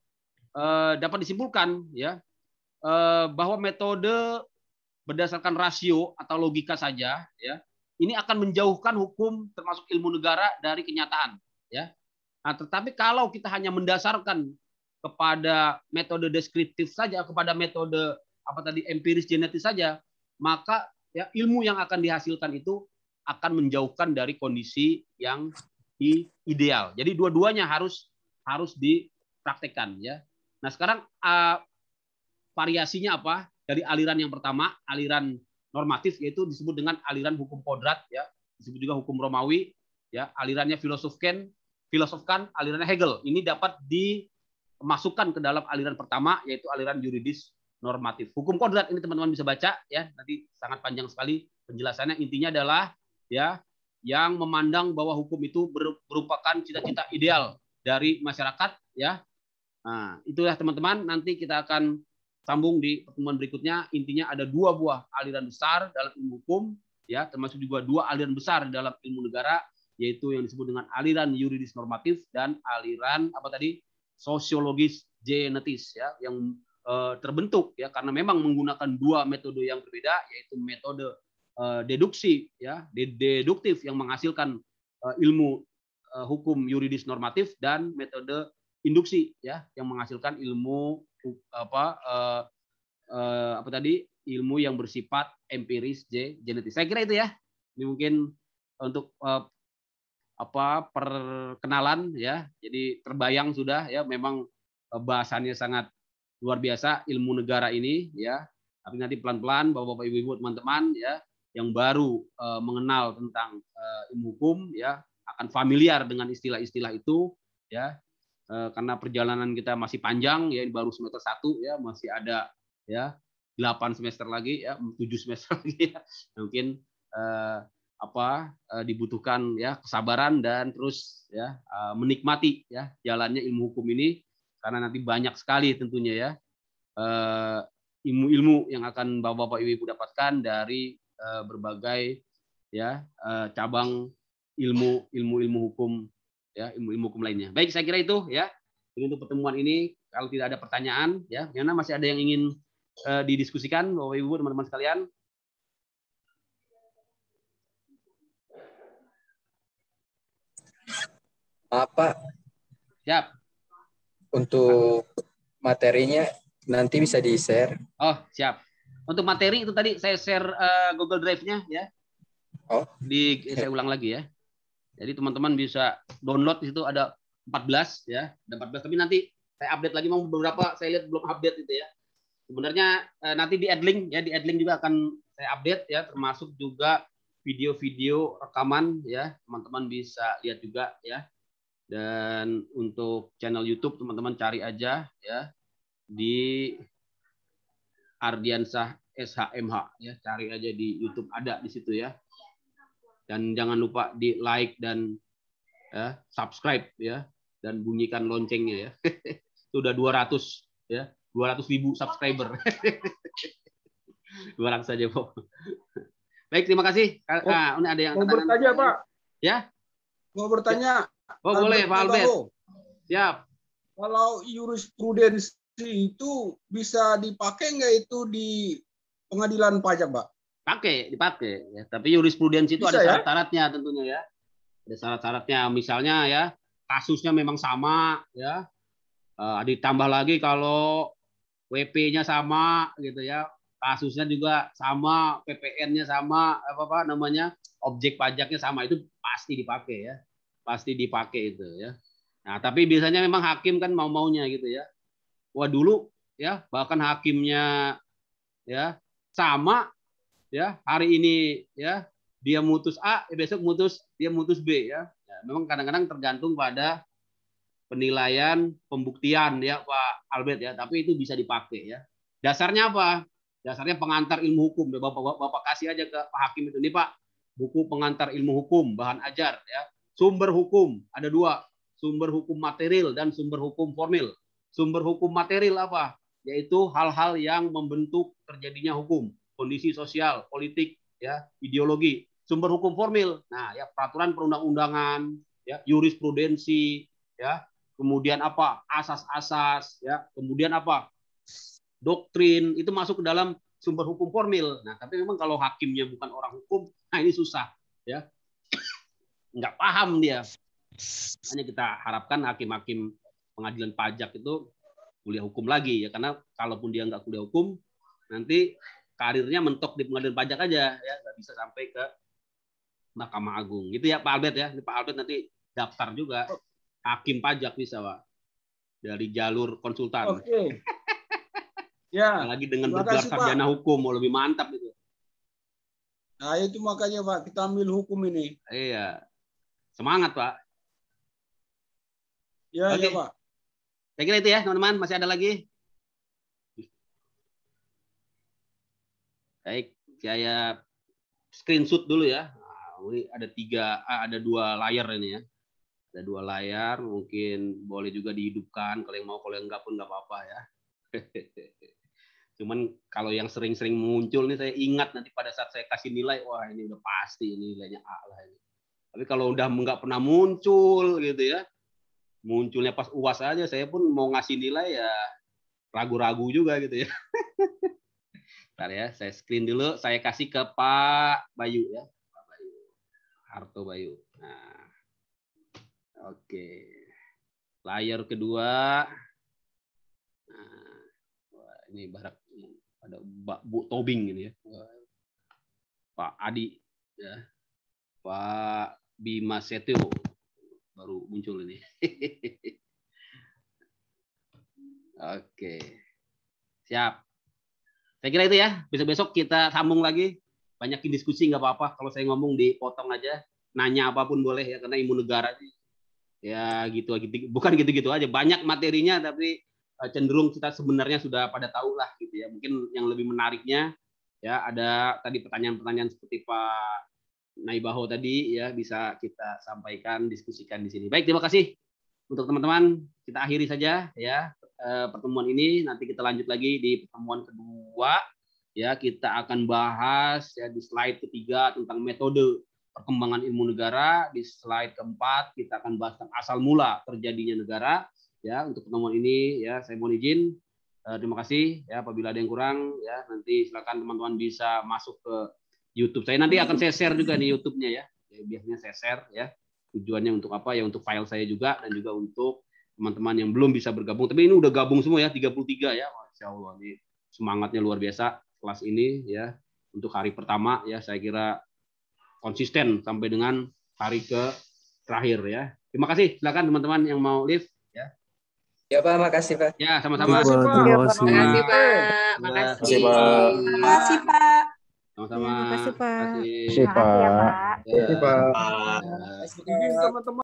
Dapat disimpulkan ya bahwa metode berdasarkan rasio atau logika saja ya, ini akan menjauhkan hukum termasuk ilmu negara dari kenyataan ya. Nah, tetapi kalau kita hanya mendasarkan kepada metode deskriptif saja, kepada metode apa tadi empiris genetis saja, maka ya ilmu yang akan dihasilkan itu akan menjauhkan dari kondisi yang ideal. Jadi dua-duanya harus dipraktekkan ya. Nah, sekarang variasinya apa? Dari aliran yang pertama, aliran normatif, yaitu disebut dengan aliran hukum kodrat ya, disebut juga hukum Romawi ya, alirannya filosofkan, alirannya Hegel. Ini dapat dimasukkan ke dalam aliran pertama, yaitu aliran yuridis normatif. Hukum kodrat ini teman-teman bisa baca ya, nanti sangat panjang sekali penjelasannya. Intinya adalah ya yang memandang bahwa hukum itu merupakan cita-cita ideal dari masyarakat ya. Nah, itulah teman-teman, nanti kita akan sambung di pertemuan berikutnya. Intinya ada 2 buah aliran besar dalam ilmu hukum ya, termasuk juga 2 aliran besar dalam ilmu negara, yaitu yang disebut dengan aliran yuridis normatif dan aliran apa tadi? Sosiologis genetis ya, yang terbentuk ya karena memang menggunakan 2 metode yang berbeda, yaitu metode deduksi ya, deduktif yang menghasilkan ilmu hukum yuridis normatif, dan metode induksi ya yang menghasilkan ilmu apa tadi, ilmu yang bersifat empiris genetis. Saya kira itu ya. Ini mungkin untuk perkenalan ya. Jadi terbayang sudah ya, memang bahasannya sangat luar biasa ilmu negara ini ya. Tapi nanti pelan-pelan Bapak-bapak, Ibu-ibu, teman-teman ya yang baru mengenal tentang ilmu hukum ya akan familiar dengan istilah-istilah itu ya. Karena perjalanan kita masih panjang ya, baru semester 1 ya, masih ada ya 8 semester lagi ya, 7 semester lagi ya. Mungkin dibutuhkan ya kesabaran dan terus ya menikmati ya jalannya ilmu hukum ini, karena nanti banyak sekali tentunya ya ilmu-ilmu yang akan Bapak-bapak, Ibu-ibu dapatkan dari berbagai ya cabang ilmu hukum ya, ilmu hukum lainnya. Baik, saya kira itu ya. Jadi untuk pertemuan ini, kalau tidak ada pertanyaan ya, karena masih ada yang ingin didiskusikan Bapak Ibu, teman-teman sekalian. Pak. Siap. Untuk materinya nanti bisa di-share. Oh, siap. Untuk materi itu tadi saya share Google Drive-nya ya. Oh. Saya ulang lagi ya. Jadi teman-teman bisa download, di situ ada 14 ya, ada 14, tapi nanti saya update lagi, mau beberapa saya lihat belum update itu ya. Sebenarnya nanti di Adlink ya, di Adlink juga akan saya update ya, termasuk juga video-video rekaman ya, teman-teman bisa lihat juga ya. Dan untuk channel YouTube teman-teman cari aja ya di Ardiansyah SHMH ya, cari aja di YouTube, ada di situ ya. Dan jangan lupa di like dan subscribe ya, dan bunyikan loncengnya ya. Sudah 200 ya, 200.000 subscriber. 200 saja, Pak. Baik, terima kasih. Ini ada yang mau bertanya, Pak? Ya? Mau bertanya. Oh, boleh, Pak Albert. Siap. Kalau jurisprudensi itu bisa dipakai nggak itu di pengadilan pajak, Pak? Dipakai ya. Tapi jurisprudensi itu bisa, ada syarat-syaratnya tentunya ya. Ada syarat-syaratnya, misalnya ya kasusnya memang sama ya. Ditambah lagi kalau WP-nya sama gitu ya. Kasusnya juga sama, PPN-nya sama, apa namanya? Objek pajaknya sama, itu pasti dipakai ya. Pasti dipakai itu ya. Nah, tapi biasanya memang hakim kan mau-maunya gitu ya. Wah, dulu ya bahkan hakimnya ya sama ya, hari ini ya dia mutus A, besok dia mutus B ya. Memang kadang-kadang tergantung pada penilaian pembuktian ya Pak Albert ya, tapi itu bisa dipakai ya. Dasarnya apa? Dasarnya pengantar ilmu hukum. Bapak kasih aja ke Pak Hakim itu, nih Pak, buku pengantar ilmu hukum bahan ajar ya. Sumber hukum ada 2, sumber hukum material dan sumber hukum formil. Sumber hukum material apa? Yaitu hal-hal yang membentuk terjadinya hukum, kondisi sosial, politik, ya, ideologi. Sumber hukum formil, nah ya peraturan perundang-undangan, ya, jurisprudensi, ya, kemudian apa? Asas-asas, ya, kemudian apa? Doktrin, itu masuk ke dalam sumber hukum formil. Nah, tapi memang kalau hakimnya bukan orang hukum, nah ini susah, ya. Nggak paham dia. Hanya kita harapkan hakim-hakim pengadilan pajak itu kuliah hukum lagi ya, karena kalaupun dia nggak kuliah hukum, nanti karirnya mentok di pengadilan pajak aja ya, nggak bisa sampai ke Mahkamah Agung gitu ya Pak Albert ya. Ini Pak Albert nanti daftar juga hakim pajak bisa Pak, dari jalur konsultan. Oke. Ya. Lagi dengan bergelar sarjana hukum mau lebih mantap itu. Nah itu makanya Pak, kita ambil hukum ini. Iya, semangat Pak. Ya, oke. Ya Pak. Saya kira itu ya teman-teman, masih ada lagi? Baik, saya screenshot dulu ya. Nah, ini ada 2 layar ini ya. Ada 2 layar, mungkin boleh juga dihidupkan kalau yang mau, kalau yang enggak pun enggak apa-apa ya. Cuman kalau yang sering-sering muncul nih saya ingat nanti pada saat saya kasih nilai, wah ini udah pasti ini nilainya A lah ini. Tapi kalau udah nggak pernah muncul gitu ya, munculnya pas UAS aja, saya pun mau ngasih nilai ya ragu-ragu juga gitu ya. Bentar ya, saya screen dulu, saya kasih ke Pak Bayu ya. Pak Bayu. Harto Bayu. Nah. Oke. Layar kedua. Nah, wah, ini barak ada Bu Tobing ini ya. Pak Adi ya. Pak Bima Setio baru muncul ini. Oke. Siap. Saya kira itu ya. Besok-besok kita sambung lagi. Banyakin diskusi nggak apa-apa. Kalau saya ngomong dipotong aja. Nanya apapun boleh ya. Karena ilmu negara sih. Ya gitu. Bukan gitu-gitu aja. Banyak materinya tapi cenderung kita sebenarnya sudah pada tahu lah gitu ya. Mungkin yang lebih menariknya ya ada tadi pertanyaan-pertanyaan seperti Pak Naibaho tadi ya bisa kita sampaikan, diskusikan di sini. Baik, terima kasih untuk teman-teman. Kita akhiri saja ya pertemuan ini. Nanti kita lanjut lagi di pertemuan kedua. Ya, kita akan bahas ya di slide ketiga tentang metode perkembangan ilmu negara. Di slide keempat kita akan bahas tentang asal mula terjadinya negara. Ya, untuk pertemuan ini ya saya mohon izin. Terima kasih ya. Apabila ada yang kurang ya nanti silakan teman-teman bisa masuk ke YouTube. Saya nanti akan saya share juga di YouTube-nya ya. Biasanya saya share ya. Tujuannya untuk apa ya? Untuk file saya juga dan juga untuk teman-teman yang belum bisa bergabung. Tapi ini udah gabung semua ya, 33 ya. Masya Allah, ini semangatnya luar biasa kelas ini ya. Untuk hari pertama ya saya kira konsisten sampai dengan hari ke terakhir ya. Terima kasih. Silakan teman-teman yang mau live ya. Ya Pak, makasih Pak. Ya, sama-sama. Terima kasih, Pak. Terima kasih. Makasih, Pak. Ya, Makasih, Pak. Makasih, Pak. sama-sama. Makasih, Pak. Terima kasih. Makasih, Pak. Ya. Terima kasih, Pak. Ya. Izin teman-teman.